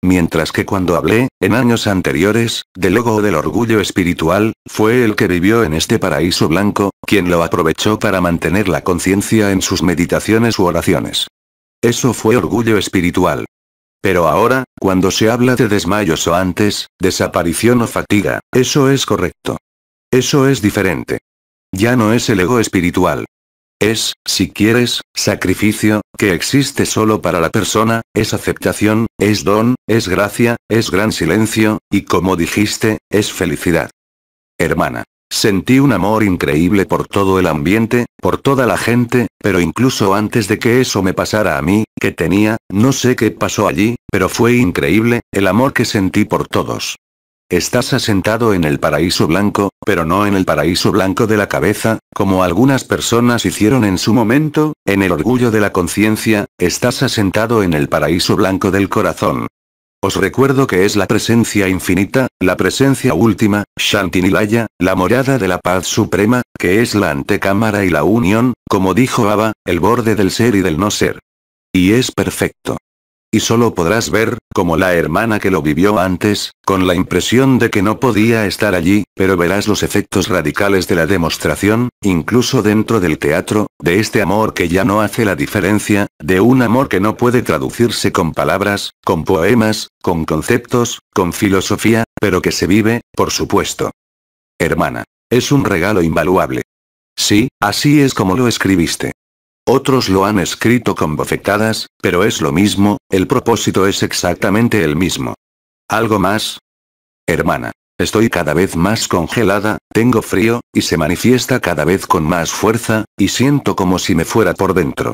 Mientras que cuando hablé, en años anteriores, del ego o del orgullo espiritual, fue el que vivió en este paraíso blanco, quien lo aprovechó para mantener la conciencia en sus meditaciones u oraciones. Eso fue orgullo espiritual. Pero ahora, cuando se habla de desmayos o antes, desaparición o fatiga, eso es correcto. Eso es diferente. Ya no es el ego espiritual. Es, si quieres, sacrificio, que existe solo para la persona, es aceptación, es don, es gracia, es gran silencio, y como dijiste, es felicidad. Hermana. Sentí un amor increíble por todo el ambiente, por toda la gente, pero incluso antes de que eso me pasara a mí, que tenía, no sé qué pasó allí, pero fue increíble, el amor que sentí por todos. Estás asentado en el paraíso blanco, pero no en el paraíso blanco de la cabeza, como algunas personas hicieron en su momento, en el orgullo de la conciencia, estás asentado en el paraíso blanco del corazón. Os recuerdo que es la presencia infinita, la presencia última, Shanti Nilaya, la morada de la paz suprema, que es la antecámara y la unión, como dijo Abba, el borde del ser y del no ser. Y es perfecto. Y solo podrás ver, como la hermana que lo vivió antes, con la impresión de que no podía estar allí, pero verás los efectos radicales de la demostración, incluso dentro del teatro, de este amor que ya no hace la diferencia, de un amor que no puede traducirse con palabras, con poemas, con conceptos, con filosofía, pero que se vive, por supuesto. Hermana. Es un regalo invaluable. Sí, así es como lo escribiste. Otros lo han escrito con bofetadas, pero es lo mismo, el propósito es exactamente el mismo. ¿Algo más? Hermana. Estoy cada vez más congelada, tengo frío, y se manifiesta cada vez con más fuerza, y siento como si me fuera por dentro.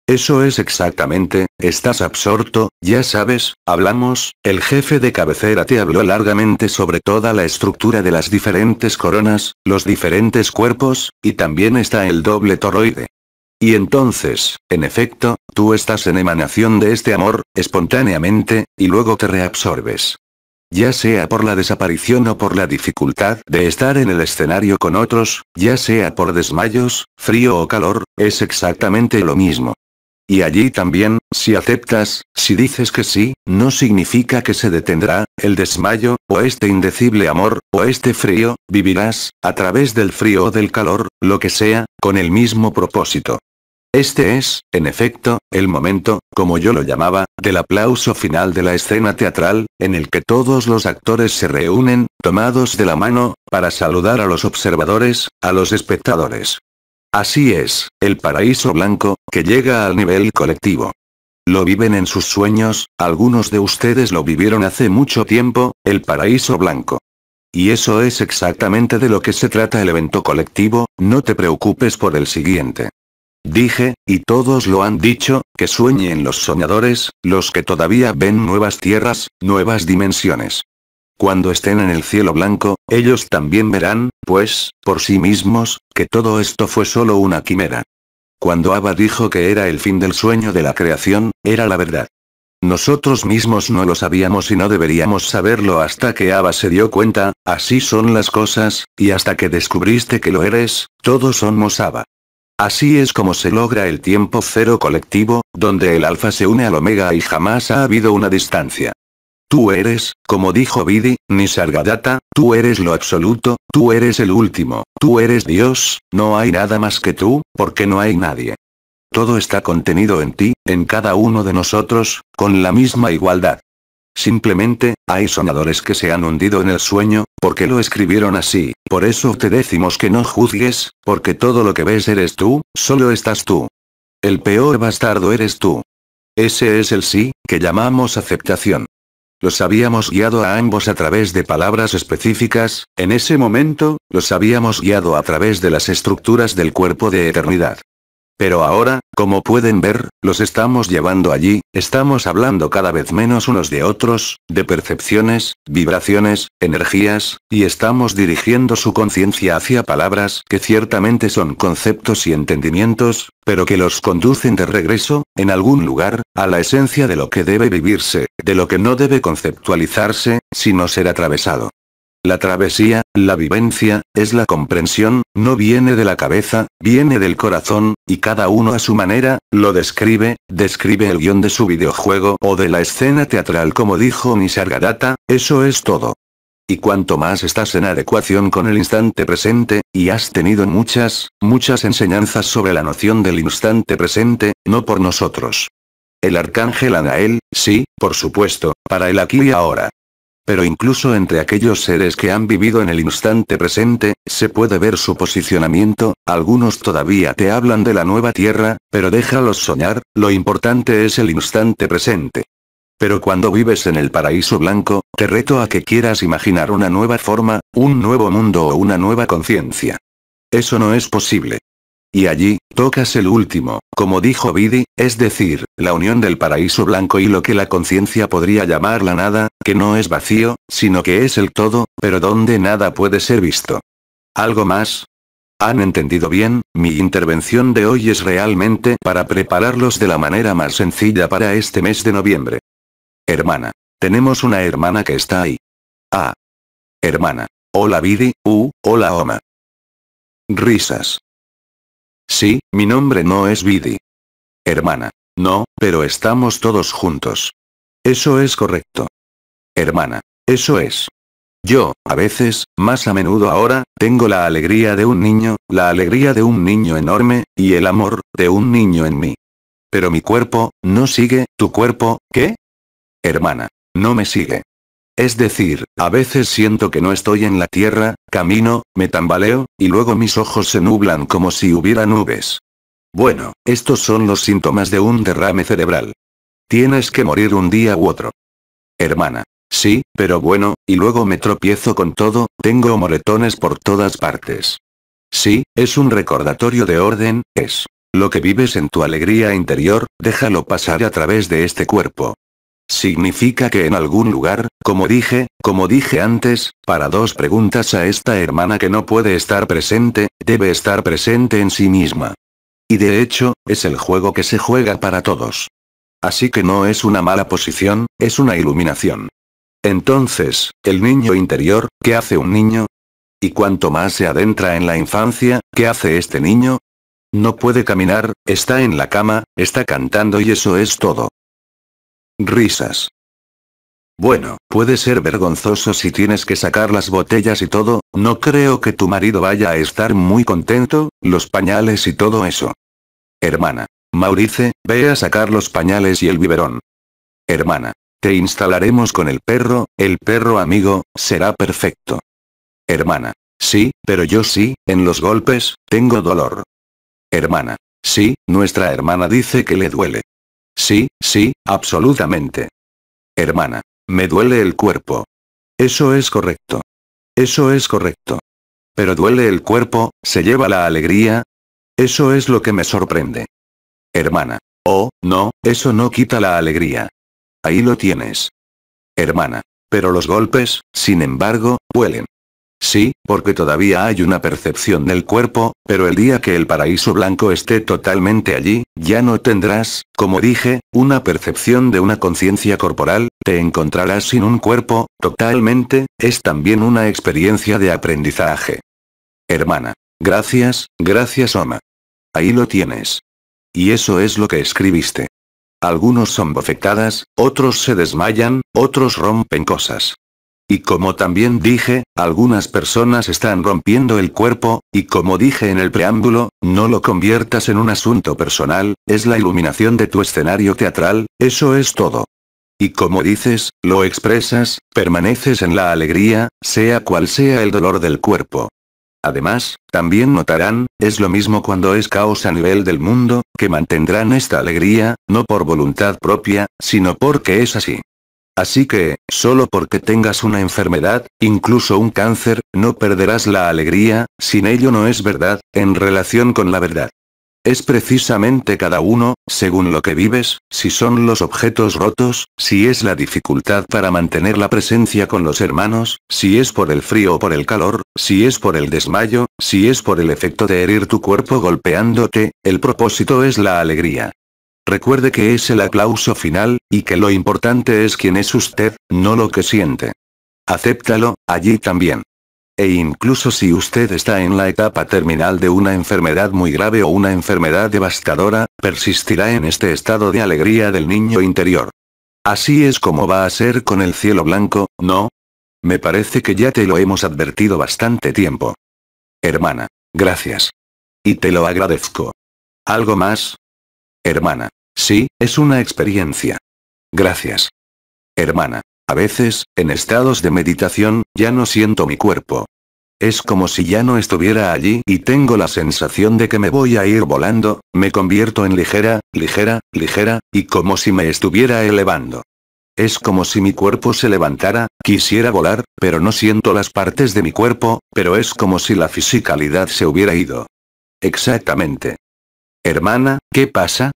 Eso es exactamente, estás absorto, ya sabes, hablamos, el jefe de cabecera te habló largamente sobre toda la estructura de las diferentes coronas, los diferentes cuerpos, y también está el doble toroide. Y entonces, en efecto, tú estás en emanación de este amor, espontáneamente, y luego te reabsorbes. Ya sea por la desaparición o por la dificultad de estar en el escenario con otros, ya sea por desmayos, frío o calor, es exactamente lo mismo. Y allí también, si aceptas, si dices que sí, no significa que se detendrá, el desmayo, o este indecible amor, o este frío, vivirás, a través del frío o del calor, lo que sea, con el mismo propósito. Este es, en efecto, el momento, como yo lo llamaba, del aplauso final de la escena teatral, en el que todos los actores se reúnen, tomados de la mano, para saludar a los observadores, a los espectadores. Así es, el paraíso blanco, que llega al nivel colectivo. Lo viven en sus sueños, algunos de ustedes lo vivieron hace mucho tiempo, el paraíso blanco. Y eso es exactamente de lo que se trata el evento colectivo, no te preocupes por el siguiente. Dije, y todos lo han dicho, que sueñen los soñadores, los que todavía ven nuevas tierras, nuevas dimensiones. Cuando estén en el cielo blanco, ellos también verán, pues, por sí mismos, que todo esto fue solo una quimera. Cuando Abba dijo que era el fin del sueño de la creación, era la verdad. Nosotros mismos no lo sabíamos y no deberíamos saberlo hasta que Abba se dio cuenta, así son las cosas, y hasta que descubriste que lo eres, todos somos Abba. Así es como se logra el tiempo cero colectivo, donde el alfa se une al omega y jamás ha habido una distancia. Tú eres, como dijo Vidi, Nisargadatta, tú eres lo absoluto, tú eres el último, tú eres Dios, no hay nada más que tú, porque no hay nadie. Todo está contenido en ti, en cada uno de nosotros, con la misma igualdad. Simplemente, hay soñadores que se han hundido en el sueño, porque lo escribieron así, por eso te decimos que no juzgues, porque todo lo que ves eres tú, solo estás tú. El peor bastardo eres tú. Ese es el sí, que llamamos aceptación. Los habíamos guiado a ambos a través de palabras específicas, en ese momento, los habíamos guiado a través de las estructuras del cuerpo de eternidad. Pero ahora, como pueden ver, los estamos llevando allí, estamos hablando cada vez menos unos de otros, de percepciones, vibraciones, energías, y estamos dirigiendo su conciencia hacia palabras que ciertamente son conceptos y entendimientos, pero que los conducen de regreso, en algún lugar, a la esencia de lo que debe vivirse, de lo que no debe conceptualizarse, sino ser atravesado. La travesía, la vivencia, es la comprensión, no viene de la cabeza, viene del corazón, y cada uno a su manera, lo describe el guión de su videojuego o de la escena teatral como dijo Nisargadatta, eso es todo. Y cuanto más estás en adecuación con el instante presente, y has tenido muchas enseñanzas sobre la noción del instante presente, no por nosotros. El arcángel Anael, sí, por supuesto, para el aquí y ahora. Pero incluso entre aquellos seres que han vivido en el instante presente, se puede ver su posicionamiento, algunos todavía te hablan de la nueva tierra, pero déjalos soñar, lo importante es el instante presente. Pero cuando vives en el paraíso blanco, te reto a que quieras imaginar una nueva forma, un nuevo mundo o una nueva conciencia. Eso no es posible. Y allí, tocas el último, como dijo Vidi, es decir, la unión del paraíso blanco y lo que la conciencia podría llamar la nada, que no es vacío, sino que es el todo, pero donde nada puede ser visto. ¿Algo más? ¿Han entendido bien? Mi intervención de hoy es realmente para prepararlos de la manera más sencilla para este mes de noviembre. Hermana. Tenemos una hermana que está ahí. Ah. Hermana. Hola Vidi, hola Oma. Risas. Sí, mi nombre no es Vidi. Hermana. No, pero estamos todos juntos. Eso es correcto. Hermana. Eso es. Yo, a veces, más a menudo ahora, tengo la alegría de un niño, la alegría de un niño enorme, y el amor, de un niño en mí. Pero mi cuerpo, no sigue, ¿tu cuerpo, qué? Hermana. No me sigue. Es decir, a veces siento que no estoy en la tierra, camino, me tambaleo, y luego mis ojos se nublan como si hubiera nubes. Bueno, estos son los síntomas de un derrame cerebral. Tienes que morir un día u otro. Hermana. Sí, pero bueno, y luego me tropiezo con todo, tengo moretones por todas partes. Sí, es un recordatorio de orden, es. Lo que vives en tu alegría interior, déjalo pasar a través de este cuerpo. Significa que en algún lugar, como dije antes, para dos preguntas a esta hermana que no puede estar presente, debe estar presente en sí misma. Y de hecho, es el juego que se juega para todos. Así que no es una mala posición, es una iluminación. Entonces, el niño interior, ¿qué hace un niño? Y cuanto más se adentra en la infancia, ¿qué hace este niño? No puede caminar, está en la cama, está cantando y eso es todo. Risas. Bueno, puede ser vergonzoso si tienes que sacar las botellas y todo, no creo que tu marido vaya a estar muy contento, los pañales y todo eso. Hermana. Maurice, ve a sacar los pañales y el biberón. Hermana. Te instalaremos con el perro amigo, será perfecto. Hermana. Sí, pero yo sí, en los golpes, tengo dolor. Hermana. Sí, nuestra hermana dice que le duele. Sí, absolutamente. Hermana. Me duele el cuerpo. Eso es correcto. Eso es correcto. Pero duele el cuerpo, ¿se lleva la alegría? Eso es lo que me sorprende. Hermana. Oh, no, eso no quita la alegría. Ahí lo tienes. Hermana. Pero los golpes, sin embargo, duelen. Sí, porque todavía hay una percepción del cuerpo, pero el día que el paraíso blanco esté totalmente allí, ya no tendrás, como dije, una percepción de una conciencia corporal, te encontrarás sin un cuerpo, totalmente, es también una experiencia de aprendizaje. Hermana. Gracias, Oma. Ahí lo tienes. Y eso es lo que escribiste. Algunos son bofetadas, otros se desmayan, otros rompen cosas. Y como también dije, algunas personas están rompiendo el cuerpo, y como dije en el preámbulo, no lo conviertas en un asunto personal, es la iluminación de tu escenario teatral, eso es todo. Y como dices, lo expresas, permaneces en la alegría, sea cual sea el dolor del cuerpo. Además, también notarán, es lo mismo cuando es caos a nivel del mundo, que mantendrán esta alegría, no por voluntad propia, sino porque es así. Así que, solo porque tengas una enfermedad, incluso un cáncer, no perderás la alegría, sin ello no es verdad, en relación con la verdad. Es precisamente cada uno, según lo que vives, si son los objetos rotos, si es la dificultad para mantener la presencia con los hermanos, si es por el frío o por el calor, si es por el desmayo, si es por el efecto de herir tu cuerpo golpeándote, el propósito es la alegría. Recuerde que es el aplauso final, y que lo importante es quién es usted, no lo que siente. Acéptalo, allí también. E incluso si usted está en la etapa terminal de una enfermedad muy grave o una enfermedad devastadora, persistirá en este estado de alegría del niño interior. Así es como va a ser con el cielo blanco, ¿no? Me parece que ya te lo hemos advertido bastante tiempo. Hermana. Gracias. Y te lo agradezco. ¿Algo más? Hermana. Sí, es una experiencia. Gracias. Hermana. A veces, en estados de meditación, ya no siento mi cuerpo. Es como si ya no estuviera allí y tengo la sensación de que me voy a ir volando, me convierto en ligera, ligera, ligera, y como si me estuviera elevando. Es como si mi cuerpo se levantara, quisiera volar, pero no siento las partes de mi cuerpo, pero es como si la fisicalidad se hubiera ido. Exactamente. Hermana, ¿qué pasa?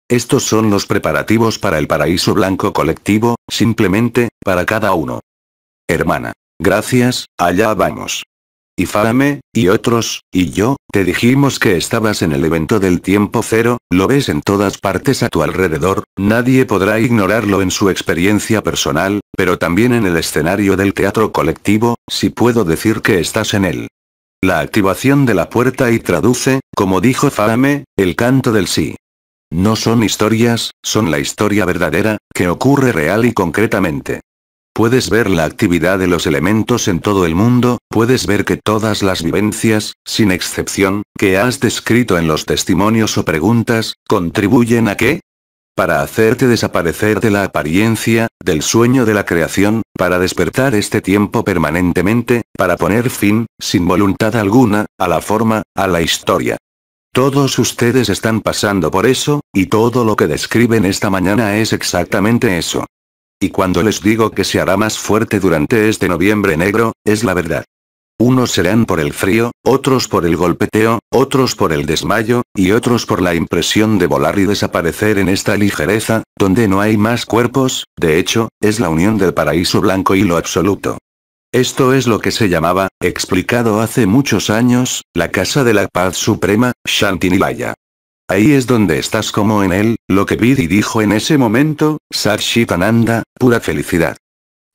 Estos son los preparativos para el paraíso blanco colectivo, simplemente, para cada uno. Hermana. Gracias, allá vamos. Y Fáame, y otros, y yo, te dijimos que estabas en el evento del tiempo cero, lo ves en todas partes a tu alrededor, nadie podrá ignorarlo en su experiencia personal, pero también en el escenario del teatro colectivo, si puedo decir que estás en él. La activación de la puerta y traduce, como dijo Fáame, el canto del sí. No son historias, son la historia verdadera, que ocurre real y concretamente. Puedes ver la actividad de los elementos en todo el mundo, puedes ver que todas las vivencias, sin excepción, que has descrito en los testimonios o preguntas, ¿contribuyen a qué? Para hacerte desaparecer de la apariencia, del sueño de la creación, para despertar este tiempo permanentemente, para poner fin, sin voluntad alguna, a la forma, a la historia. Todos ustedes están pasando por eso, y todo lo que describen esta mañana es exactamente eso. Y cuando les digo que se hará más fuerte durante este noviembre negro, es la verdad. Unos serán por el frío, otros por el golpeteo, otros por el desmayo, y otros por la impresión de volar y desaparecer en esta ligereza, donde no hay más cuerpos, de hecho, es la unión del paraíso blanco y lo absoluto. Esto es lo que se llamaba, explicado hace muchos años, la casa de la paz suprema, Shanti Nilaya. Ahí es donde estás como en él, lo que Vidhi dijo en ese momento, Satchitananda, pura felicidad.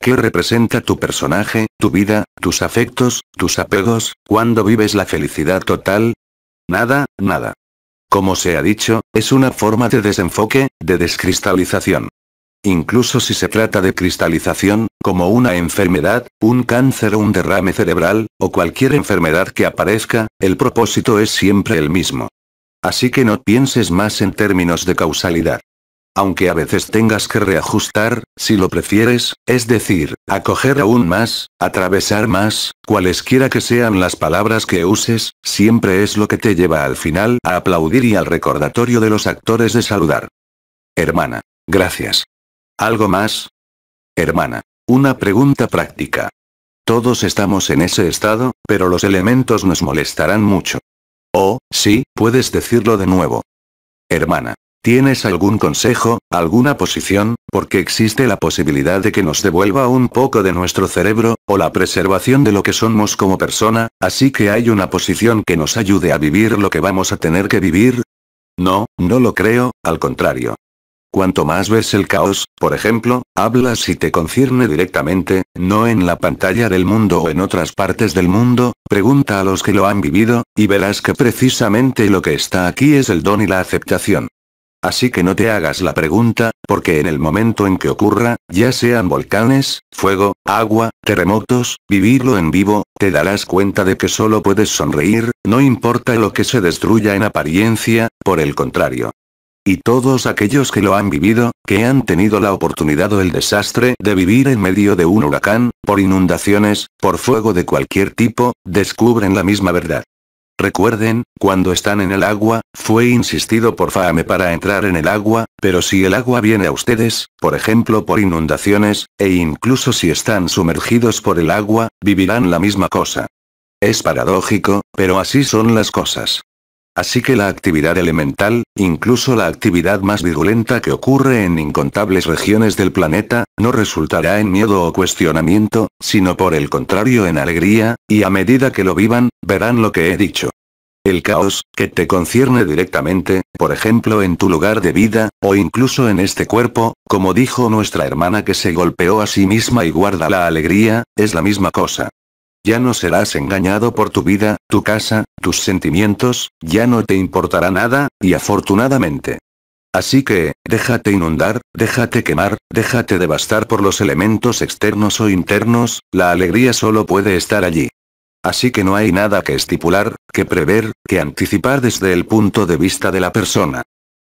¿Qué representa tu personaje, tu vida, tus afectos, tus apegos, cuando vives la felicidad total? Nada, nada. Como se ha dicho, es una forma de desenfoque, de descristalización. Incluso si se trata de cristalización, como una enfermedad, un cáncer o un derrame cerebral, o cualquier enfermedad que aparezca, el propósito es siempre el mismo. Así que no pienses más en términos de causalidad. Aunque a veces tengas que reajustar, si lo prefieres, es decir, acoger aún más, atravesar más, cualesquiera que sean las palabras que uses, siempre es lo que te lleva al final a aplaudir y al recordatorio de los actores de saludar. Hermana. Gracias. ¿Algo más? Hermana. Una pregunta práctica. Todos estamos en ese estado, pero los elementos nos molestarán mucho. Oh, sí, puedes decirlo de nuevo. Hermana. ¿Tienes algún consejo, alguna posición, porque existe la posibilidad de que nos devuelva un poco de nuestro cerebro, o la preservación de lo que somos como persona, así que hay una posición que nos ayude a vivir lo que vamos a tener que vivir? No, no lo creo, al contrario. Cuanto más ves el caos, por ejemplo, hablas si te concierne directamente, no en la pantalla del mundo o en otras partes del mundo, pregunta a los que lo han vivido, y verás que precisamente lo que está aquí es el don y la aceptación. Así que no te hagas la pregunta, porque en el momento en que ocurra, ya sean volcanes, fuego, agua, terremotos, vivirlo en vivo, te darás cuenta de que solo puedes sonreír, no importa lo que se destruya en apariencia, por el contrario. Y todos aquellos que lo han vivido, que han tenido la oportunidad o el desastre de vivir en medio de un huracán, por inundaciones, por fuego de cualquier tipo, descubren la misma verdad. Recuerden, cuando están en el agua, fue insistido por Fahme para entrar en el agua, pero si el agua viene a ustedes, por ejemplo por inundaciones, e incluso si están sumergidos por el agua, vivirán la misma cosa. Es paradójico, pero así son las cosas. Así que la actividad elemental, incluso la actividad más virulenta que ocurre en incontables regiones del planeta, no resultará en miedo o cuestionamiento, sino por el contrario en alegría, y a medida que lo vivan, verán lo que he dicho. El caos, que te concierne directamente, por ejemplo en tu lugar de vida, o incluso en este cuerpo, como dijo nuestra hermana que se golpeó a sí misma y guarda la alegría, es la misma cosa. Ya no serás engañado por tu vida, tu casa, tus sentimientos, ya no te importará nada, y afortunadamente. Así que, déjate inundar, déjate quemar, déjate devastar por los elementos externos o internos, la alegría solo puede estar allí. Así que no hay nada que estipular, que prever, que anticipar desde el punto de vista de la persona.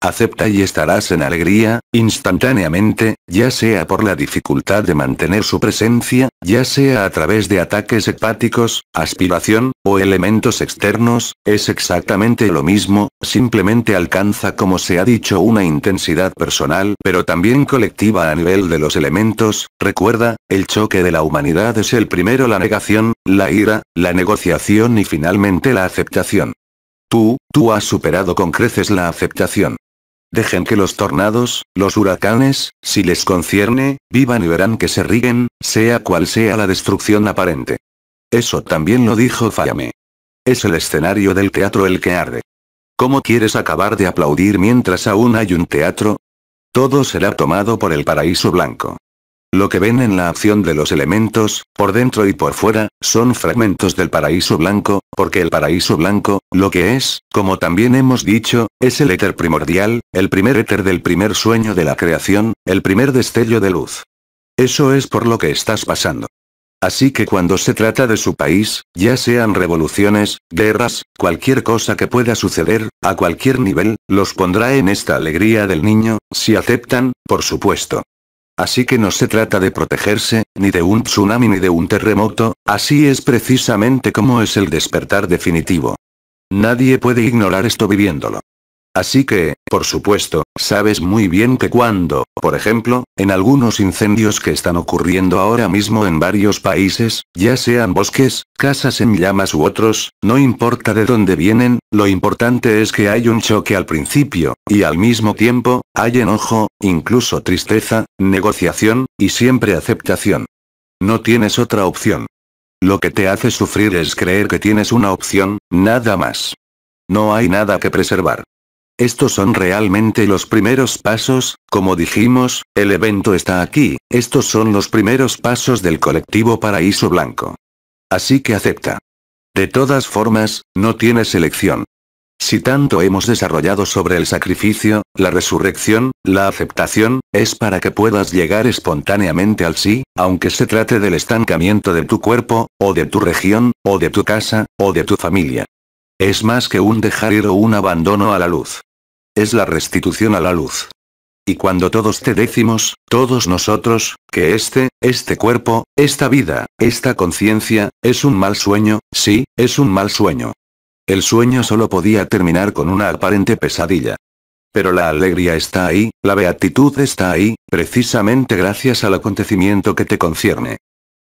Acepta y estarás en alegría, instantáneamente, ya sea por la dificultad de mantener su presencia, ya sea a través de ataques hepáticos, aspiración, o elementos externos, es exactamente lo mismo, simplemente alcanza como se ha dicho una intensidad personal pero también colectiva a nivel de los elementos. Recuerda, el choque de la humanidad es el primero la negación, la ira, la negociación y finalmente la aceptación. Tú has superado con creces la aceptación. Dejen que los tornados, los huracanes, si les concierne, vivan y verán que se ríen, sea cual sea la destrucción aparente. Eso también lo dijo Fahme. Es el escenario del teatro el que arde. ¿Cómo quieres acabar de aplaudir mientras aún hay un teatro? Todo será tomado por el paraíso blanco. Lo que ven en la acción de los elementos, por dentro y por fuera, son fragmentos del paraíso blanco, porque el paraíso blanco, lo que es, como también hemos dicho, es el éter primordial, el primer éter del primer sueño de la creación, el primer destello de luz. Eso es por lo que estás pasando. Así que cuando se trata de su país, ya sean revoluciones, guerras, cualquier cosa que pueda suceder, a cualquier nivel, los pondrá en esta alegría del niño, si aceptan, por supuesto. Así que no se trata de protegerse, ni de un tsunami ni de un terremoto, así es precisamente como es el despertar definitivo. Nadie puede ignorar esto viviéndolo. Así que, por supuesto, sabes muy bien que cuando, por ejemplo, en algunos incendios que están ocurriendo ahora mismo en varios países, ya sean bosques, casas en llamas u otros, no importa de dónde vienen, lo importante es que hay un choque al principio, y al mismo tiempo, hay enojo, incluso tristeza, negociación, y siempre aceptación. No tienes otra opción. Lo que te hace sufrir es creer que tienes una opción, nada más. No hay nada que preservar. Estos son realmente los primeros pasos, como dijimos, el evento está aquí, estos son los primeros pasos del colectivo Paraíso Blanco. Así que acepta. De todas formas, no tienes elección. Si tanto hemos desarrollado sobre el sacrificio, la resurrección, la aceptación, es para que puedas llegar espontáneamente al sí, aunque se trate del estancamiento de tu cuerpo, o de tu región, o de tu casa, o de tu familia. Es más que un dejar ir o un abandono a la luz. Es la restitución a la luz. Y cuando todos te decimos, todos nosotros, que este cuerpo, esta vida, esta conciencia, es un mal sueño, sí, es un mal sueño. El sueño solo podía terminar con una aparente pesadilla. Pero la alegría está ahí, la beatitud está ahí, precisamente gracias al acontecimiento que te concierne.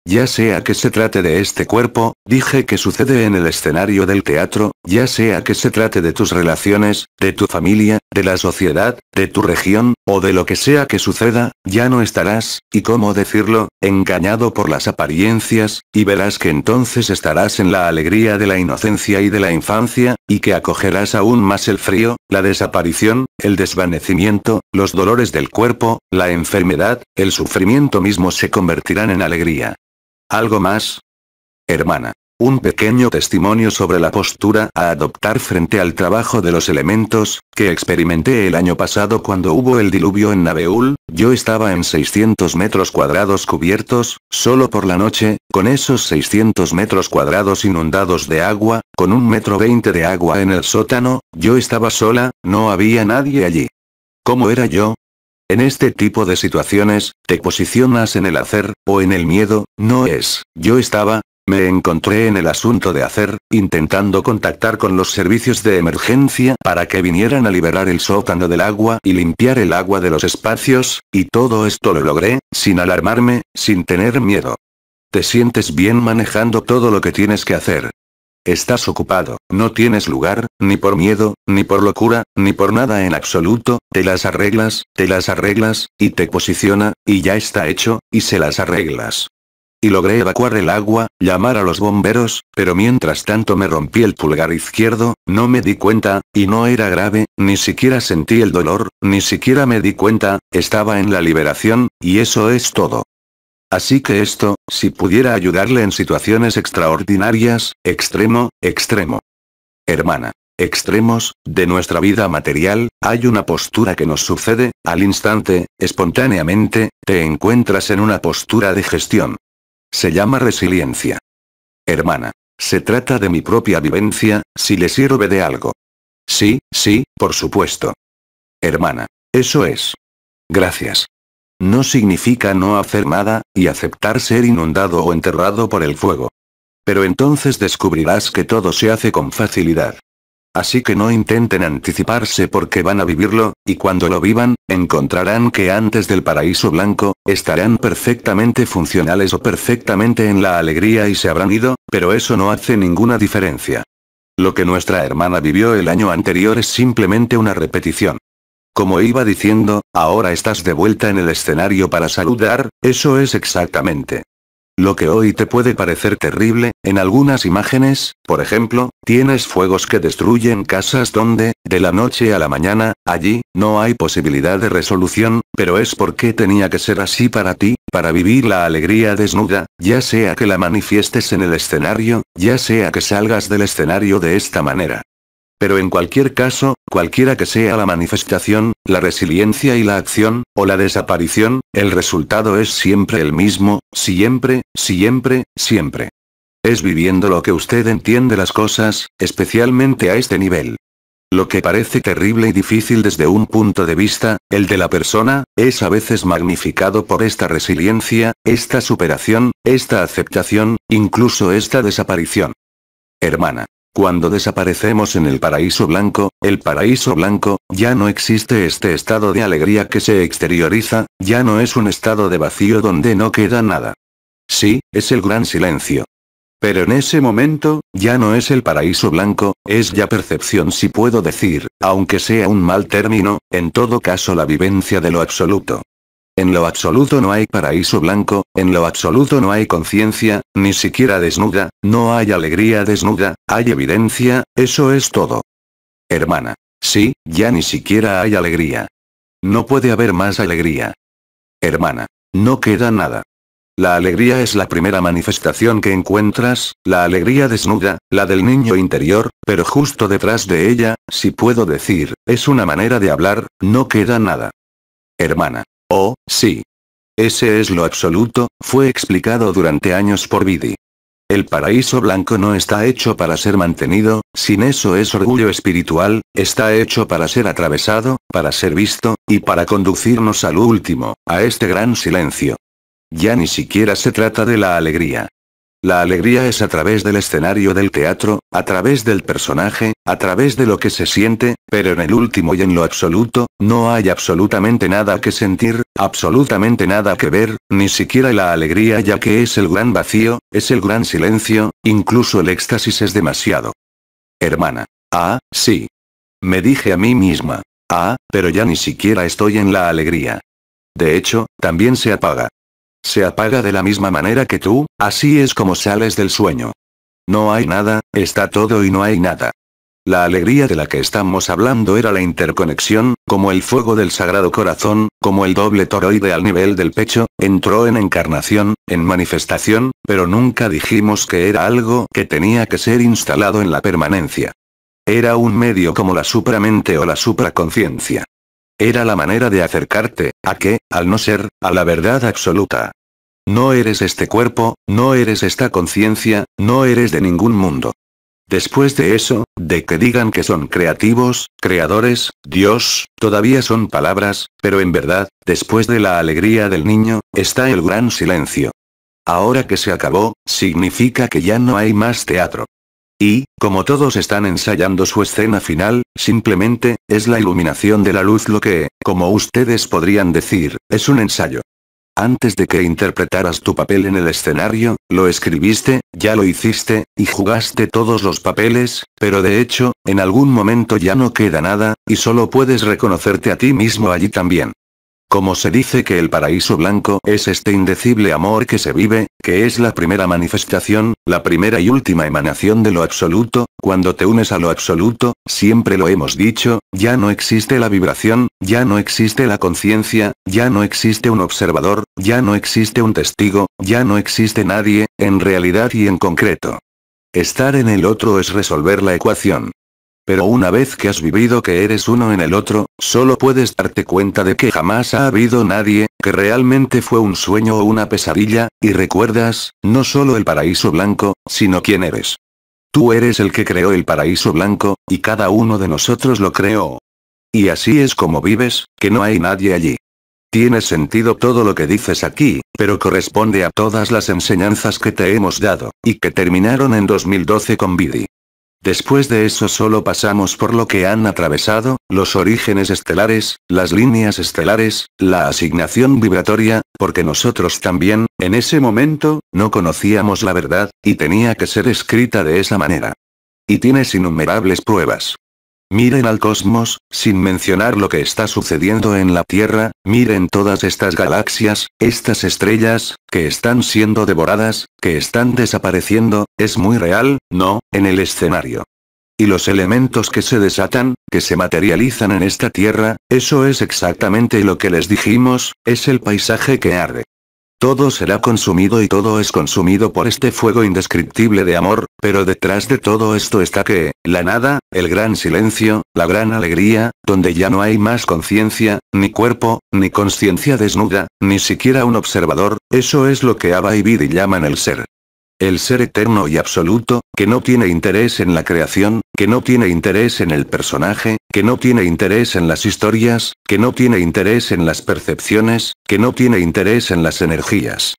Ya sea que se trate de este cuerpo, dije que sucede en el escenario del teatro, ya sea que se trate de tus relaciones, de tu familia, de la sociedad, de tu región, o de lo que sea que suceda, ya no estarás, y cómo decirlo, engañado por las apariencias, y verás que entonces estarás en la alegría de la inocencia y de la infancia, y que acogerás aún más el frío, la desaparición, el desvanecimiento, los dolores del cuerpo, la enfermedad, el sufrimiento mismo se convertirán en alegría. ¿Algo más? Hermana. Un pequeño testimonio sobre la postura a adoptar frente al trabajo de los elementos, que experimenté el año pasado cuando hubo el diluvio en Nabeul. Yo estaba en 600 metros cuadrados cubiertos, solo por la noche, con esos 600 metros cuadrados inundados de agua, con 1,20 m de agua en el sótano, yo estaba sola, no había nadie allí. ¿Cómo era yo? En este tipo de situaciones, te posicionas en el hacer, o en el miedo, no es, yo estaba. Me encontré en el asunto de hacer, intentando contactar con los servicios de emergencia para que vinieran a liberar el sótano del agua y limpiar el agua de los espacios, y todo esto lo logré, sin alarmarme, sin tener miedo. Te sientes bien manejando todo lo que tienes que hacer. Estás ocupado, no tienes lugar, ni por miedo, ni por locura, ni por nada en absoluto, te las arreglas, y te posiciona, y ya está hecho, y se las arreglas. Y logré evacuar el agua, llamar a los bomberos, pero mientras tanto me rompí el pulgar izquierdo, no me di cuenta, y no era grave, ni siquiera sentí el dolor, ni siquiera me di cuenta, estaba en la liberación, y eso es todo. Así que esto, si pudiera ayudarle en situaciones extraordinarias, extremo. Hermana. Extremos, de nuestra vida material, hay una postura que nos sucede, al instante, espontáneamente, te encuentras en una postura de gestión. Se llama resiliencia. Hermana. Se trata de mi propia vivencia, si le sirve de algo. Sí, por supuesto. Hermana. Eso es. Gracias. No significa no hacer nada, y aceptar ser inundado o enterrado por el fuego. Pero entonces descubrirás que todo se hace con facilidad. Así que no intenten anticiparse porque van a vivirlo, y cuando lo vivan, encontrarán que antes del paraíso blanco, estarán perfectamente funcionales o perfectamente en la alegría y se habrán ido, pero eso no hace ninguna diferencia. Lo que nuestra hermana vivió el año anterior es simplemente una repetición. Como iba diciendo, ahora estás de vuelta en el escenario para saludar, eso es exactamente. Lo que hoy te puede parecer terrible, en algunas imágenes, por ejemplo, tienes fuegos que destruyen casas donde, de la noche a la mañana, allí, no hay posibilidad de resolución, pero es porque tenía que ser así para ti, para vivir la alegría desnuda, ya sea que la manifiestes en el escenario, ya sea que salgas del escenario de esta manera. Pero en cualquier caso, cualquiera que sea la manifestación, la resiliencia y la acción, o la desaparición, el resultado es siempre el mismo, siempre. Es viviendo lo que usted entiende las cosas, especialmente a este nivel. Lo que parece terrible y difícil desde un punto de vista, el de la persona, es a veces magnificado por esta resiliencia, esta superación, esta aceptación, incluso esta desaparición. Hermana. Cuando desaparecemos en el paraíso blanco, ya no existe este estado de alegría que se exterioriza, ya no es un estado de vacío donde no queda nada. Sí, es el gran silencio. Pero en ese momento, ya no es el paraíso blanco, es ya percepción si puedo decir, aunque sea un mal término, en todo caso la vivencia de lo absoluto. En lo absoluto no hay paraíso blanco, en lo absoluto no hay conciencia, ni siquiera desnuda, no hay alegría desnuda, hay evidencia, eso es todo. Hermana. Sí, ya ni siquiera hay alegría. No puede haber más alegría. Hermana. No queda nada. La alegría es la primera manifestación que encuentras, la alegría desnuda, la del niño interior, pero justo detrás de ella, si puedo decir, es una manera de hablar, no queda nada. Hermana. Oh, sí. Ese es lo absoluto, fue explicado durante años por Vidi. El paraíso blanco no está hecho para ser mantenido, sin eso es orgullo espiritual, está hecho para ser atravesado, para ser visto, y para conducirnos al último, a este gran silencio. Ya ni siquiera se trata de la alegría. La alegría es a través del escenario del teatro, a través del personaje, a través de lo que se siente, pero en el último y en lo absoluto, no hay absolutamente nada que sentir, absolutamente nada que ver, ni siquiera la alegría ya que es el gran vacío, es el gran silencio, incluso el éxtasis es demasiado. Hermana. Ah, sí. Me dije a mí misma. Ah, pero ya ni siquiera estoy en la alegría. De hecho, también se apaga. Se apaga de la misma manera que tú, así es como sales del sueño. No hay nada, está todo y no hay nada. La alegría de la que estamos hablando era la interconexión, como el fuego del Sagrado Corazón, como el doble toroide al nivel del pecho, entró en encarnación, en manifestación, pero nunca dijimos que era algo que tenía que ser instalado en la permanencia. Era un medio como la supramente o la supraconciencia. Era la manera de acercarte, ¿a qué? Al no ser, a la verdad absoluta. No eres este cuerpo, no eres esta conciencia, no eres de ningún mundo. Después de eso, de que digan que son creativos, creadores, Dios, todavía son palabras, pero en verdad, después de la alegría del niño, está el gran silencio. Ahora que se acabó, significa que ya no hay más teatro. Y, como todos están ensayando su escena final, simplemente, es la iluminación de la luz lo que, como ustedes podrían decir, es un ensayo. Antes de que interpretaras tu papel en el escenario, lo escribiste, ya lo hiciste, y jugaste todos los papeles, pero de hecho, en algún momento ya no queda nada, y solo puedes reconocerte a ti mismo allí también. Como se dice que el paraíso blanco es este indecible amor que se vive, que es la primera manifestación, la primera y última emanación de lo absoluto, cuando te unes a lo absoluto, siempre lo hemos dicho, ya no existe la vibración, ya no existe la conciencia, ya no existe un observador, ya no existe un testigo, ya no existe nadie, en realidad y en concreto. Estar en el otro es resolver la ecuación. Pero una vez que has vivido que eres uno en el otro, solo puedes darte cuenta de que jamás ha habido nadie, que realmente fue un sueño o una pesadilla, y recuerdas, no solo el paraíso blanco, sino quién eres. Tú eres el que creó el paraíso blanco, y cada uno de nosotros lo creó. Y así es como vives, que no hay nadie allí. Tiene sentido todo lo que dices aquí, pero corresponde a todas las enseñanzas que te hemos dado, y que terminaron en 2012 con Vidi. Después de eso solo pasamos por lo que han atravesado, los orígenes estelares, las líneas estelares, la asignación vibratoria, porque nosotros también, en ese momento, no conocíamos la verdad, y tenía que ser escrita de esa manera. Y tienes innumerables pruebas. Miren al cosmos, sin mencionar lo que está sucediendo en la Tierra, miren todas estas galaxias, estas estrellas, que están siendo devoradas, que están desapareciendo, es muy real, ¿no? En el escenario. Y los elementos que se desatan, que se materializan en esta Tierra, eso es exactamente lo que les dijimos, es el paisaje que arde. Todo será consumido y todo es consumido por este fuego indescriptible de amor, pero detrás de todo esto está que, la nada, el gran silencio, la gran alegría, donde ya no hay más conciencia, ni cuerpo, ni conciencia desnuda, ni siquiera un observador, eso es lo que Abba y Vidi llaman el ser. El ser eterno y absoluto, que no tiene interés en la creación, que no tiene interés en el personaje, que no tiene interés en las historias, que no tiene interés en las percepciones, que no tiene interés en las energías.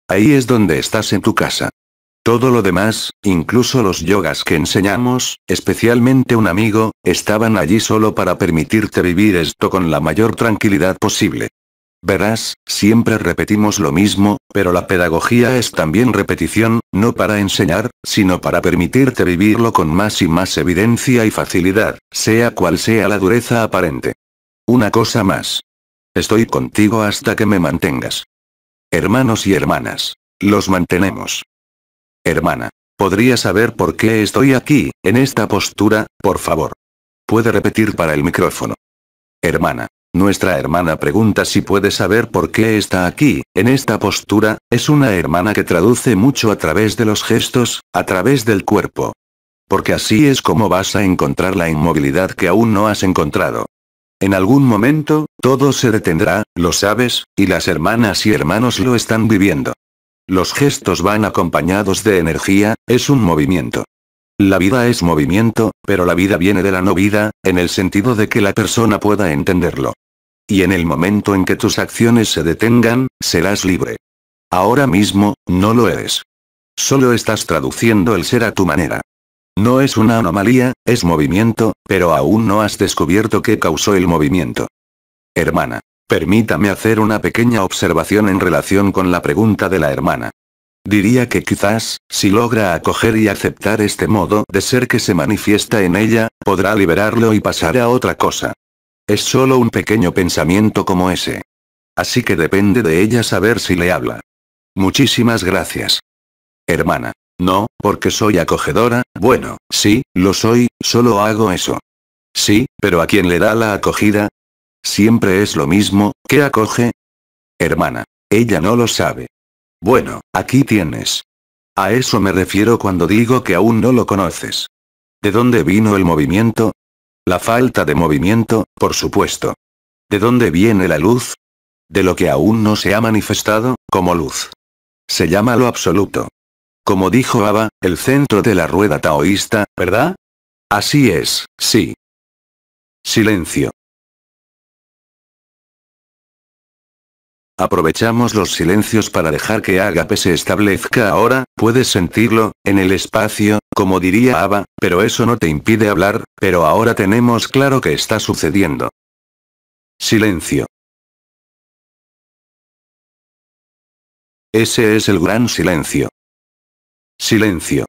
Ahí es donde estás en tu casa. Todo lo demás, incluso los yogas que enseñamos, especialmente un amigo, estaban allí solo para permitirte vivir esto con la mayor tranquilidad posible. Verás, siempre repetimos lo mismo, pero la pedagogía es también repetición, no para enseñar, sino para permitirte vivirlo con más y más evidencia y facilidad, sea cual sea la dureza aparente. Una cosa más. Estoy contigo hasta que me mantengas. Hermanos y hermanas. Los mantenemos. Hermana. ¿Podría saber por qué estoy aquí, en esta postura, por favor? Puede repetir para el micrófono. Hermana. Nuestra hermana pregunta si puede saber por qué está aquí, en esta postura, es una hermana que traduce mucho a través de los gestos, a través del cuerpo. Porque así es como vas a encontrar la inmovilidad que aún no has encontrado. En algún momento, todo se detendrá, lo sabes, y las hermanas y hermanos lo están viviendo. Los gestos van acompañados de energía, es un movimiento. La vida es movimiento, pero la vida viene de la no vida, en el sentido de que la persona pueda entenderlo. Y en el momento en que tus acciones se detengan, serás libre. Ahora mismo, no lo eres. Solo estás traduciendo el ser a tu manera. No es una anomalía, es movimiento, pero aún no has descubierto qué causó el movimiento. Hermana. Permítame hacer una pequeña observación en relación con la pregunta de la hermana. Diría que quizás, si logra acoger y aceptar este modo de ser que se manifiesta en ella, podrá liberarlo y pasar a otra cosa. Es solo un pequeño pensamiento como ese. Así que depende de ella saber si le habla. Muchísimas gracias. Hermana. No, porque soy acogedora, bueno, sí, lo soy, solo hago eso. Sí, pero ¿a quién le da la acogida? Siempre es lo mismo, ¿qué acoge? Hermana. Ella no lo sabe. Bueno, aquí tienes. A eso me refiero cuando digo que aún no lo conoces. ¿De dónde vino el movimiento? La falta de movimiento, por supuesto. ¿De dónde viene la luz? De lo que aún no se ha manifestado, como luz. Se llama lo absoluto. Como dijo Aba, el centro de la rueda taoísta, ¿verdad? Así es, sí. Silencio. Aprovechamos los silencios para dejar que Ágape se establezca ahora, puedes sentirlo, en el espacio, como diría Aba, pero eso no te impide hablar, pero ahora tenemos claro que está sucediendo. Silencio. Ese es el gran silencio. Silencio.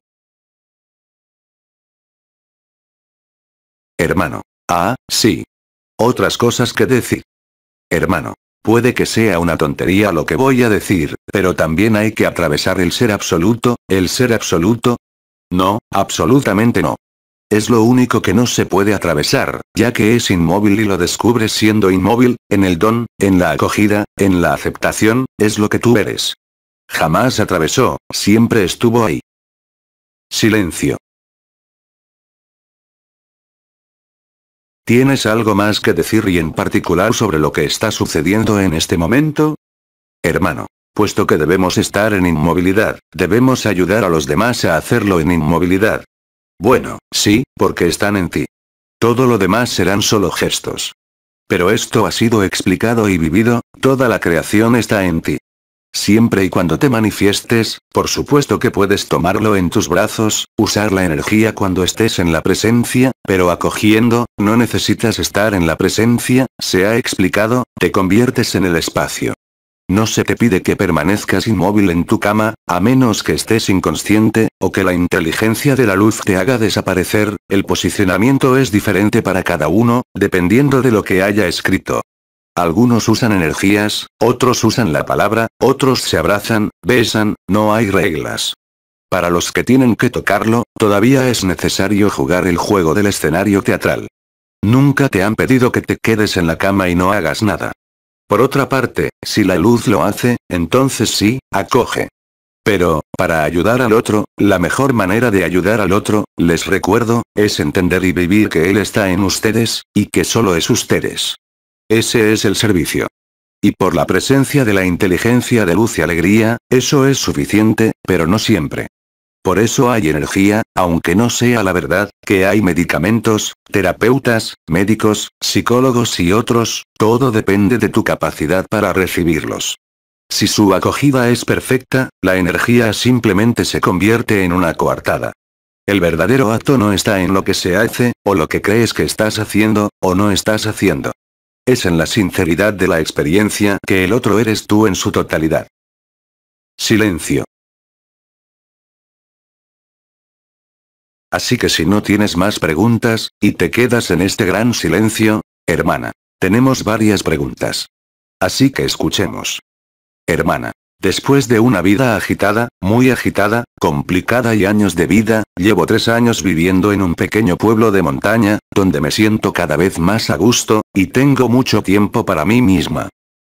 Hermano. Ah, sí. Otras cosas que decir. Hermano. Puede que sea una tontería lo que voy a decir, pero también hay que atravesar el ser absoluto, ¿el ser absoluto? No, absolutamente no. Es lo único que no se puede atravesar, ya que es inmóvil y lo descubres siendo inmóvil, en el don, en la acogida, en la aceptación, es lo que tú eres. Jamás atravesó, siempre estuvo ahí. Silencio. ¿Tienes algo más que decir y en particular sobre lo que está sucediendo en este momento? Hermano. Puesto que debemos estar en inmovilidad, debemos ayudar a los demás a hacerlo en inmovilidad. Bueno, sí, porque están en ti. Todo lo demás serán solo gestos. Pero esto ha sido explicado y vivido, toda la creación está en ti. Siempre y cuando te manifiestes, por supuesto que puedes tomarlo en tus brazos, usar la energía cuando estés en la presencia, pero acogiendo, no necesitas estar en la presencia, se ha explicado, te conviertes en el espacio. No se te pide que permanezcas inmóvil en tu cama, a menos que estés inconsciente, o que la inteligencia de la luz te haga desaparecer, el posicionamiento es diferente para cada uno, dependiendo de lo que haya escrito. Algunos usan energías, otros usan la palabra, otros se abrazan, besan, no hay reglas. Para los que tienen que tocarlo, todavía es necesario jugar el juego del escenario teatral. Nunca te han pedido que te quedes en la cama y no hagas nada. Por otra parte, si la luz lo hace, entonces sí, acoge. Pero, para ayudar al otro, la mejor manera de ayudar al otro, les recuerdo, es entender y vivir que él está en ustedes, y que solo es ustedes. Ese es el servicio. Y por la presencia de la inteligencia de luz y alegría, eso es suficiente, pero no siempre. Por eso hay energía, aunque no sea la verdad, que hay medicamentos, terapeutas, médicos, psicólogos y otros, todo depende de tu capacidad para recibirlos. Si su acogida es perfecta, la energía simplemente se convierte en una coartada. El verdadero acto no está en lo que se hace, o lo que crees que estás haciendo, o no estás haciendo. Es en la sinceridad de la experiencia que el otro eres tú en su totalidad. Silencio. Así que si no tienes más preguntas, y te quedas en este gran silencio, hermana. Tenemos varias preguntas. Así que escuchemos. Hermana. Después de una vida agitada, muy agitada, complicada y años de vida, llevo 3 años viviendo en un pequeño pueblo de montaña, donde me siento cada vez más a gusto, y tengo mucho tiempo para mí misma.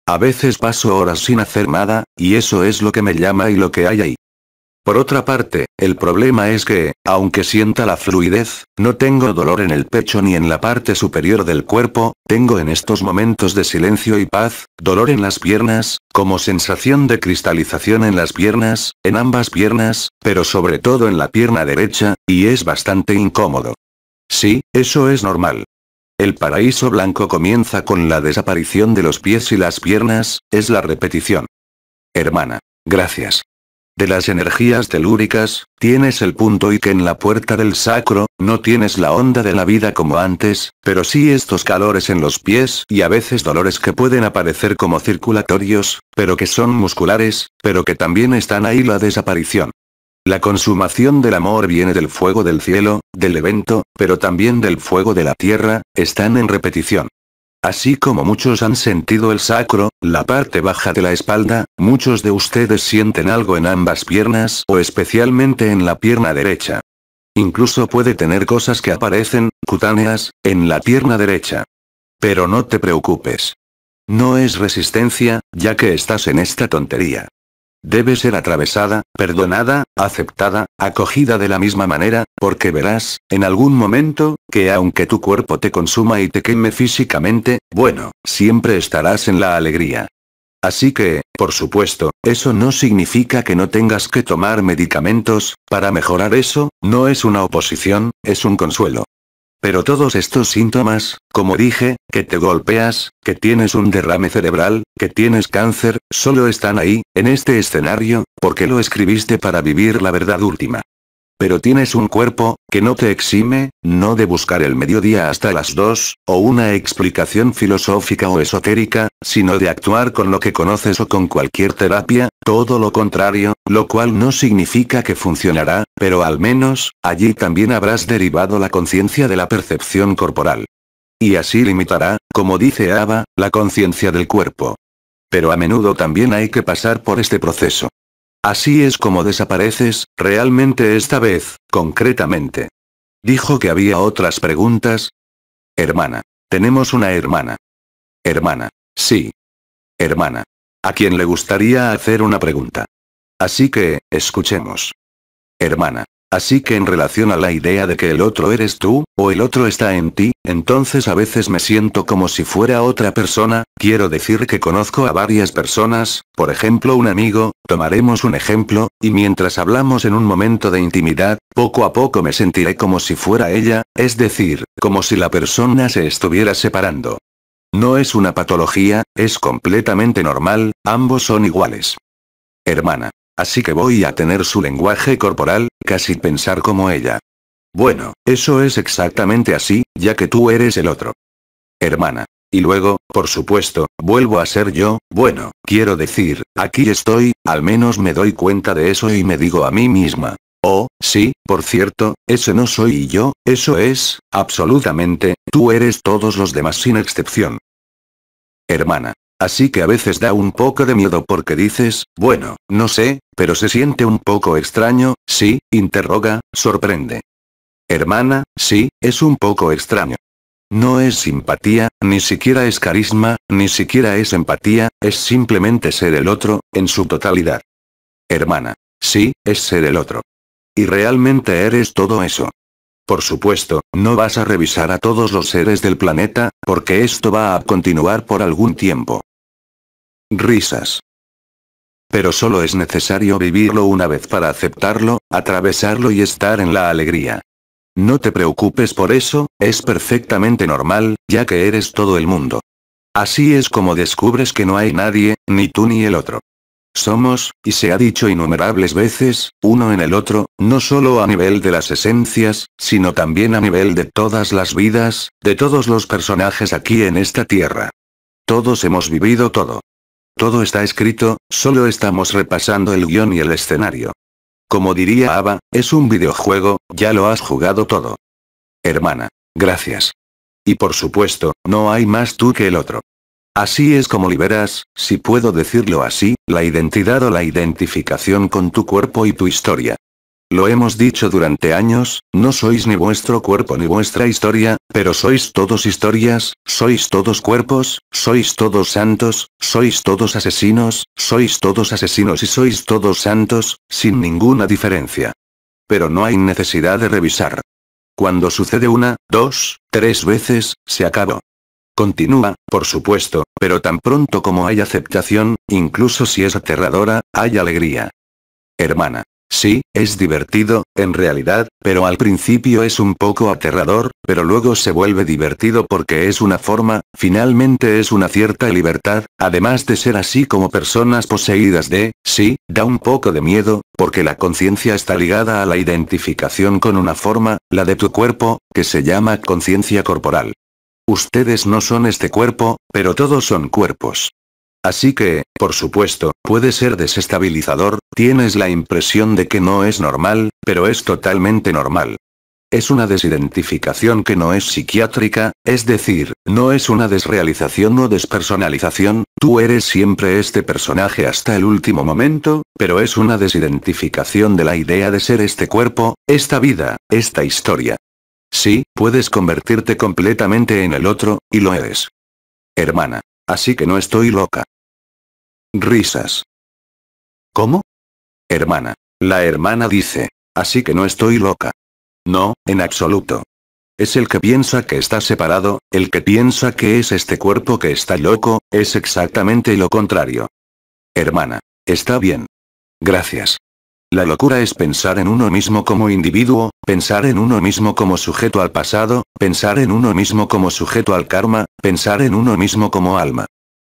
A veces paso horas sin hacer nada, y eso es lo que me llama y lo que hay ahí. Por otra parte, el problema es que, aunque sienta la fluidez, no tengo dolor en el pecho ni en la parte superior del cuerpo, tengo en estos momentos de silencio y paz, dolor en las piernas, como sensación de cristalización en las piernas, en ambas piernas, pero sobre todo en la pierna derecha, y es bastante incómodo. Sí, eso es normal. El paraíso blanco comienza con la desaparición de los pies y las piernas, es la repetición. Hermana. Gracias. De las energías telúricas, tienes el punto y que en la puerta del sacro, no tienes la onda de la vida como antes, pero sí estos calores en los pies y a veces dolores que pueden aparecer como circulatorios, pero que son musculares, pero que también están ahí la desaparición. La consumación del amor viene del fuego del cielo, del evento, pero también del fuego de la tierra, están en repetición. Así como muchos han sentido el sacro, la parte baja de la espalda, muchos de ustedes sienten algo en ambas piernas o especialmente en la pierna derecha. Incluso puede tener cosas que aparecen, cutáneas, en la pierna derecha. Pero no te preocupes. No es resistencia, ya que estás en esta tontería. Debe ser atravesada, perdonada, aceptada, acogida de la misma manera, porque verás, en algún momento, que aunque tu cuerpo te consuma y te queme físicamente, bueno, siempre estarás en la alegría. Así que, por supuesto, eso no significa que no tengas que tomar medicamentos, para mejorar eso, no es una oposición, es un consuelo. Pero todos estos síntomas, como dije, que te golpeas, que tienes un derrame cerebral, que tienes cáncer, solo están ahí, en este escenario, porque lo escribiste para vivir la verdad última. Pero tienes un cuerpo, que no te exime, no de buscar el mediodía hasta las 2, o una explicación filosófica o esotérica, sino de actuar con lo que conoces o con cualquier terapia, todo lo contrario, lo cual no significa que funcionará, pero al menos, allí también habrás derivado la conciencia de la percepción corporal. Y así limitará, como dice Ava, la conciencia del cuerpo. Pero a menudo también hay que pasar por este proceso. Así es como desapareces, realmente esta vez, concretamente. Dijo que había otras preguntas. Hermana. Tenemos una hermana. Hermana. Sí. Hermana. ¿A quién le gustaría hacer una pregunta? Así que, escuchemos. Hermana. Así que en relación a la idea de que el otro eres tú, o el otro está en ti, entonces a veces me siento como si fuera otra persona, quiero decir que conozco a varias personas, por ejemplo un amigo, tomaremos un ejemplo, y mientras hablamos en un momento de intimidad, poco a poco me sentiré como si fuera ella, es decir, como si la persona se estuviera separando. No es una patología, es completamente normal, ambos son iguales. Hermana. Así que voy a tener su lenguaje corporal, casi pensar como ella. Bueno, eso es exactamente así, ya que tú eres el otro. Hermana. Y luego, por supuesto, vuelvo a ser yo, bueno, quiero decir, aquí estoy, al menos me doy cuenta de eso y me digo a mí misma. Oh, sí, por cierto, ese no soy yo, eso es, absolutamente, tú eres todos los demás sin excepción. Hermana. Así que a veces da un poco de miedo porque dices, bueno, no sé, pero se siente un poco extraño, ¿sí? Interroga, sorprende. Hermana, sí, es un poco extraño. No es simpatía, ni siquiera es carisma, ni siquiera es empatía, es simplemente ser el otro, en su totalidad. Hermana. Sí, es ser el otro. Y realmente eres todo eso. Por supuesto, no vas a revisar a todos los seres del planeta, porque esto va a continuar por algún tiempo. Risas. Pero solo es necesario vivirlo una vez para aceptarlo, atravesarlo y estar en la alegría. No te preocupes por eso, es perfectamente normal, ya que eres todo el mundo. Así es como descubres que no hay nadie, ni tú ni el otro. Somos, y se ha dicho innumerables veces, uno en el otro, no solo a nivel de las esencias, sino también a nivel de todas las vidas, de todos los personajes aquí en esta tierra. Todos hemos vivido todo. Todo está escrito, solo estamos repasando el guión y el escenario. Como diría Ava, es un videojuego, ya lo has jugado todo. Hermana. Gracias. Y por supuesto, no hay más tú que el otro. Así es como liberas, si puedo decirlo así, la identidad o la identificación con tu cuerpo y tu historia. Lo hemos dicho durante años, no sois ni vuestro cuerpo ni vuestra historia, pero sois todos historias, sois todos cuerpos, sois todos santos, sois todos asesinos y sois todos santos, sin ninguna diferencia. Pero no hay necesidad de revisar. Cuando sucede una, dos, tres veces, se acabó. Continúa, por supuesto, pero tan pronto como hay aceptación, incluso si es aterradora, hay alegría. Hermana. Sí, es divertido, en realidad, pero al principio es un poco aterrador, pero luego se vuelve divertido porque es una forma, finalmente es una cierta libertad, además de ser así como personas poseídas de, sí, da un poco de miedo, porque la conciencia está ligada a la identificación con una forma, la de tu cuerpo, que se llama conciencia corporal. Ustedes no son este cuerpo, pero todos son cuerpos. Así que, por supuesto, puede ser desestabilizador, tienes la impresión de que no es normal, pero es totalmente normal. Es una desidentificación que no es psiquiátrica, es decir, no es una desrealización o despersonalización, tú eres siempre este personaje hasta el último momento, pero es una desidentificación de la idea de ser este cuerpo, esta vida, esta historia. Sí, puedes convertirte completamente en el otro, y lo eres. Hermana. Así que no estoy loca. Risas. ¿Cómo? Hermana. La hermana dice. Así que no estoy loca. No, en absoluto. Es el que piensa que está separado, el que piensa que es este cuerpo que está loco, es exactamente lo contrario. Hermana. Está bien. Gracias. La locura es pensar en uno mismo como individuo, pensar en uno mismo como sujeto al pasado, pensar en uno mismo como sujeto al karma, pensar en uno mismo como alma.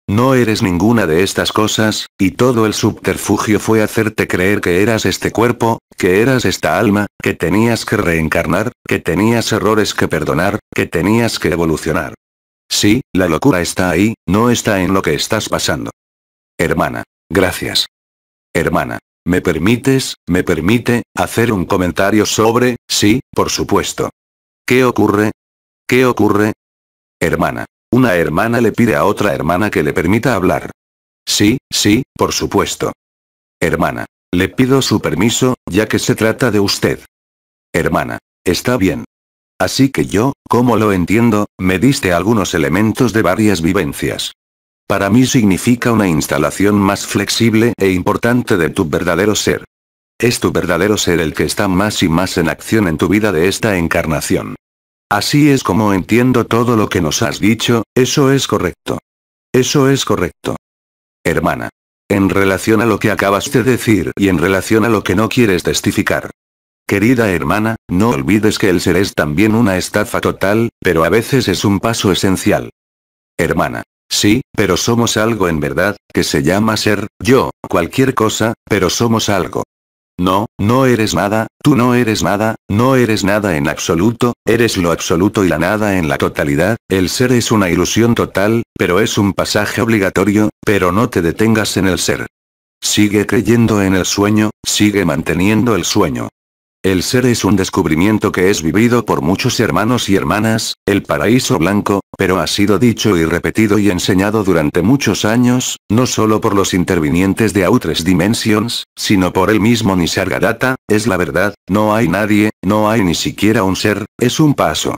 No eres ninguna de estas cosas, y todo el subterfugio fue hacerte creer que eras este cuerpo, que eras esta alma, que tenías que reencarnar, que tenías errores que perdonar, que tenías que evolucionar. Sí, la locura está ahí, no está en lo que estás pasando. Hermana. Gracias. Hermana. ¿Me permite, hacer un comentario sobre? Sí, por supuesto. ¿Qué ocurre? ¿Qué ocurre? Hermana. Una hermana le pide a otra hermana que le permita hablar. Sí, por supuesto. Hermana. Le pido su permiso, ya que se trata de usted. Hermana. Está bien. Así que yo, como lo entiendo, me diste algunos elementos de varias vivencias. Para mí significa una instalación más flexible e importante de tu verdadero ser. Es tu verdadero ser el que está más y más en acción en tu vida de esta encarnación. Así es como entiendo todo lo que nos has dicho, eso es correcto. Eso es correcto. Hermana. En relación a lo que acabas de decir y en relación a lo que no quieres testificar. Querida hermana, no olvides que el ser es también una estafa total, pero a veces es un paso esencial. Hermana. Sí, pero somos algo en verdad, que se llama ser, yo, cualquier cosa, pero somos algo. No, no eres nada, tú no eres nada, no eres nada en absoluto, eres lo absoluto y la nada en la totalidad, el ser es una ilusión total, pero es un pasaje obligatorio, pero no te detengas en el ser. Sigue creyendo en el sueño, sigue manteniendo el sueño. El ser es un descubrimiento que es vivido por muchos hermanos y hermanas, el paraíso blanco, pero ha sido dicho y repetido y enseñado durante muchos años, no solo por los intervinientes de Outres Dimensions, sino por el mismo Nisargadatta, es la verdad, no hay nadie, no hay ni siquiera un ser, es un paso.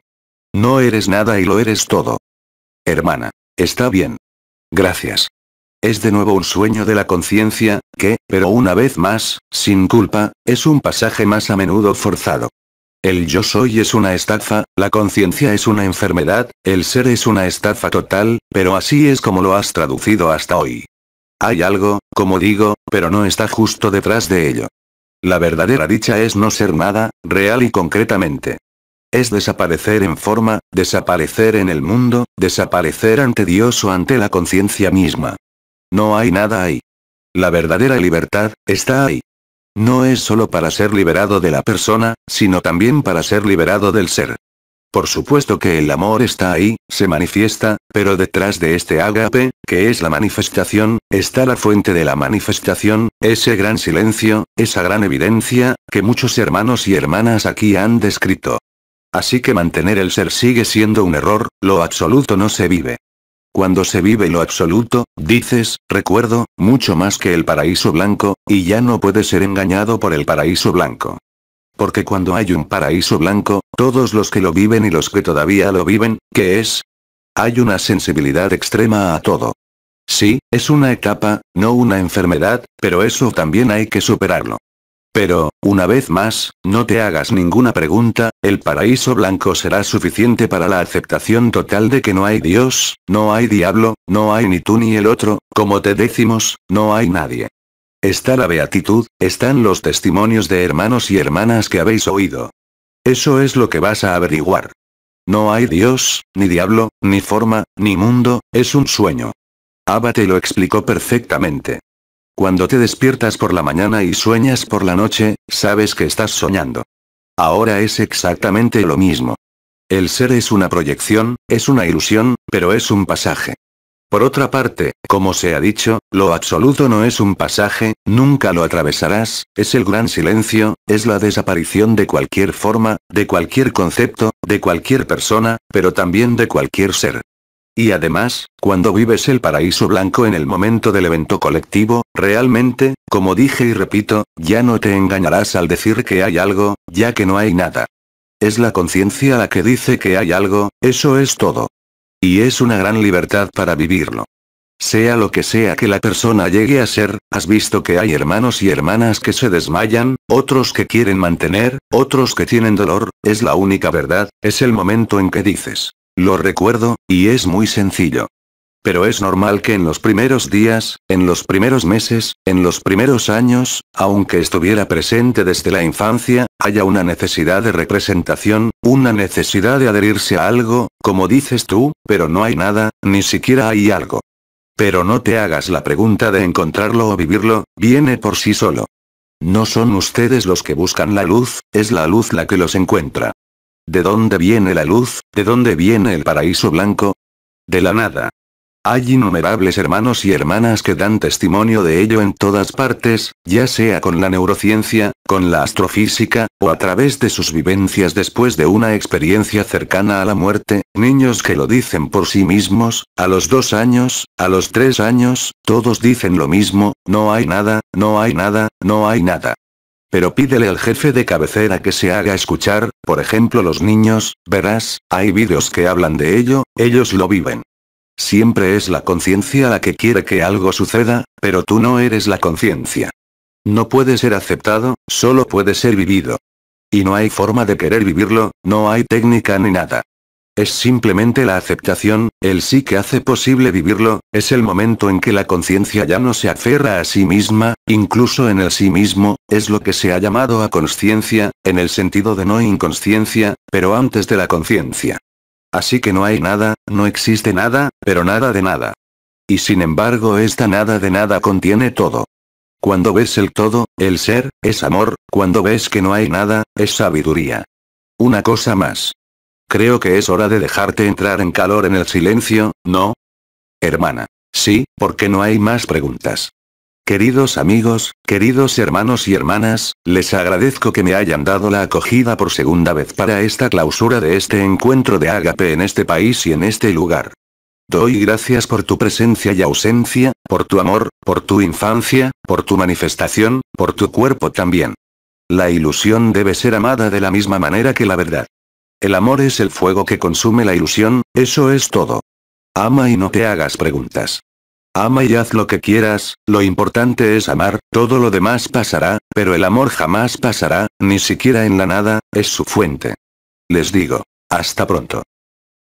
No eres nada y lo eres todo. Hermana. Está bien. Gracias. Es de nuevo un sueño de la conciencia, que, pero una vez más, sin culpa, es un pasaje más a menudo forzado. El yo soy es una estafa, la conciencia es una enfermedad, el ser es una estafa total, pero así es como lo has traducido hasta hoy. Hay algo, como digo, pero no está justo detrás de ello. La verdadera dicha es no ser nada, real y concretamente. Es desaparecer en forma, desaparecer en el mundo, desaparecer ante Dios o ante la conciencia misma. No hay nada ahí. La verdadera libertad, está ahí. No es solo para ser liberado de la persona, sino también para ser liberado del ser. Por supuesto que el amor está ahí, se manifiesta, pero detrás de este ágape, que es la manifestación, está la fuente de la manifestación, ese gran silencio, esa gran evidencia, que muchos hermanos y hermanas aquí han descrito. Así que mantener el ser sigue siendo un error, lo absoluto no se vive. Cuando se vive lo absoluto, dices, recuerdo, mucho más que el paraíso blanco, y ya no puedes ser engañado por el paraíso blanco. Porque cuando hay un paraíso blanco, todos los que lo viven y los que todavía lo viven, ¿qué es? Hay una sensibilidad extrema a todo. Sí, es una etapa, no una enfermedad, pero eso también hay que superarlo. Pero, una vez más, no te hagas ninguna pregunta, el paraíso blanco será suficiente para la aceptación total de que no hay Dios, no hay diablo, no hay ni tú ni el otro, como te decimos, no hay nadie. Está la beatitud, están los testimonios de hermanos y hermanas que habéis oído. Eso es lo que vas a averiguar. No hay Dios, ni diablo, ni forma, ni mundo, es un sueño. Abba te lo explicó perfectamente. Cuando te despiertas por la mañana y sueñas por la noche, sabes que estás soñando. Ahora es exactamente lo mismo. El ser es una proyección, es una ilusión, pero es un pasaje. Por otra parte, como se ha dicho, lo absoluto no es un pasaje, nunca lo atravesarás, es el gran silencio, es la desaparición de cualquier forma, de cualquier concepto, de cualquier persona, pero también de cualquier ser. Y además, cuando vives el paraíso blanco en el momento del evento colectivo, realmente, como dije y repito, ya no te engañarás al decir que hay algo, ya que no hay nada. Es la conciencia la que dice que hay algo, eso es todo. Y es una gran libertad para vivirlo. Sea lo que sea que la persona llegue a ser, has visto que hay hermanos y hermanas que se desmayan, otros que quieren mantener, otros que tienen dolor, es la única verdad, es el momento en que dices. Lo recuerdo, y es muy sencillo. Pero es normal que en los primeros días, en los primeros meses, en los primeros años, aunque estuviera presente desde la infancia, haya una necesidad de representación, una necesidad de adherirse a algo, como dices tú, pero no hay nada, ni siquiera hay algo. Pero no te hagas la pregunta de encontrarlo o vivirlo, viene por sí solo. No son ustedes los que buscan la luz, es la luz la que los encuentra. ¿De dónde viene la luz? ¿De dónde viene el paraíso blanco? De la nada. Hay innumerables hermanos y hermanas que dan testimonio de ello en todas partes, ya sea con la neurociencia, con la astrofísica, o a través de sus vivencias después de una experiencia cercana a la muerte, niños que lo dicen por sí mismos, a los 2 años, a los 3 años, todos dicen lo mismo, no hay nada, no hay nada, no hay nada. Pero pídele al jefe de cabecera que se haga escuchar, por ejemplo los niños, verás, hay vídeos que hablan de ello, ellos lo viven. Siempre es la conciencia la que quiere que algo suceda, pero tú no eres la conciencia. No puede ser aceptado, solo puede ser vivido. Y no hay forma de querer vivirlo, no hay técnica ni nada. Es simplemente la aceptación, el sí que hace posible vivirlo, es el momento en que la conciencia ya no se aferra a sí misma, incluso en el sí mismo, es lo que se ha llamado a consciencia, en el sentido de no inconsciencia, pero antes de la conciencia. Así que no hay nada, no existe nada, pero nada de nada. Y sin embargo esta nada de nada contiene todo. Cuando ves el todo, el ser, es amor, cuando ves que no hay nada, es sabiduría. Una cosa más. Creo que es hora de dejarte entrar en calor en el silencio, ¿no? Hermana. Sí, porque no hay más preguntas. Queridos amigos, queridos hermanos y hermanas, les agradezco que me hayan dado la acogida por segunda vez para esta clausura de este encuentro de Ágape en este país y en este lugar. Doy gracias por tu presencia y ausencia, por tu amor, por tu infancia, por tu manifestación, por tu cuerpo también. La ilusión debe ser amada de la misma manera que la verdad. El amor es el fuego que consume la ilusión, eso es todo. Ama y no te hagas preguntas. Ama y haz lo que quieras, lo importante es amar, todo lo demás pasará, pero el amor jamás pasará, ni siquiera en la nada, es su fuente. Les digo, hasta pronto.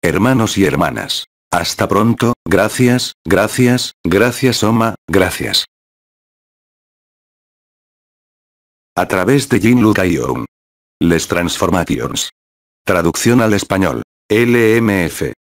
Hermanos y hermanas. Hasta pronto, gracias, gracias, gracias Oma, gracias. A través de Jean-Luc Young. Les Transformations. Traducción al español. LMF.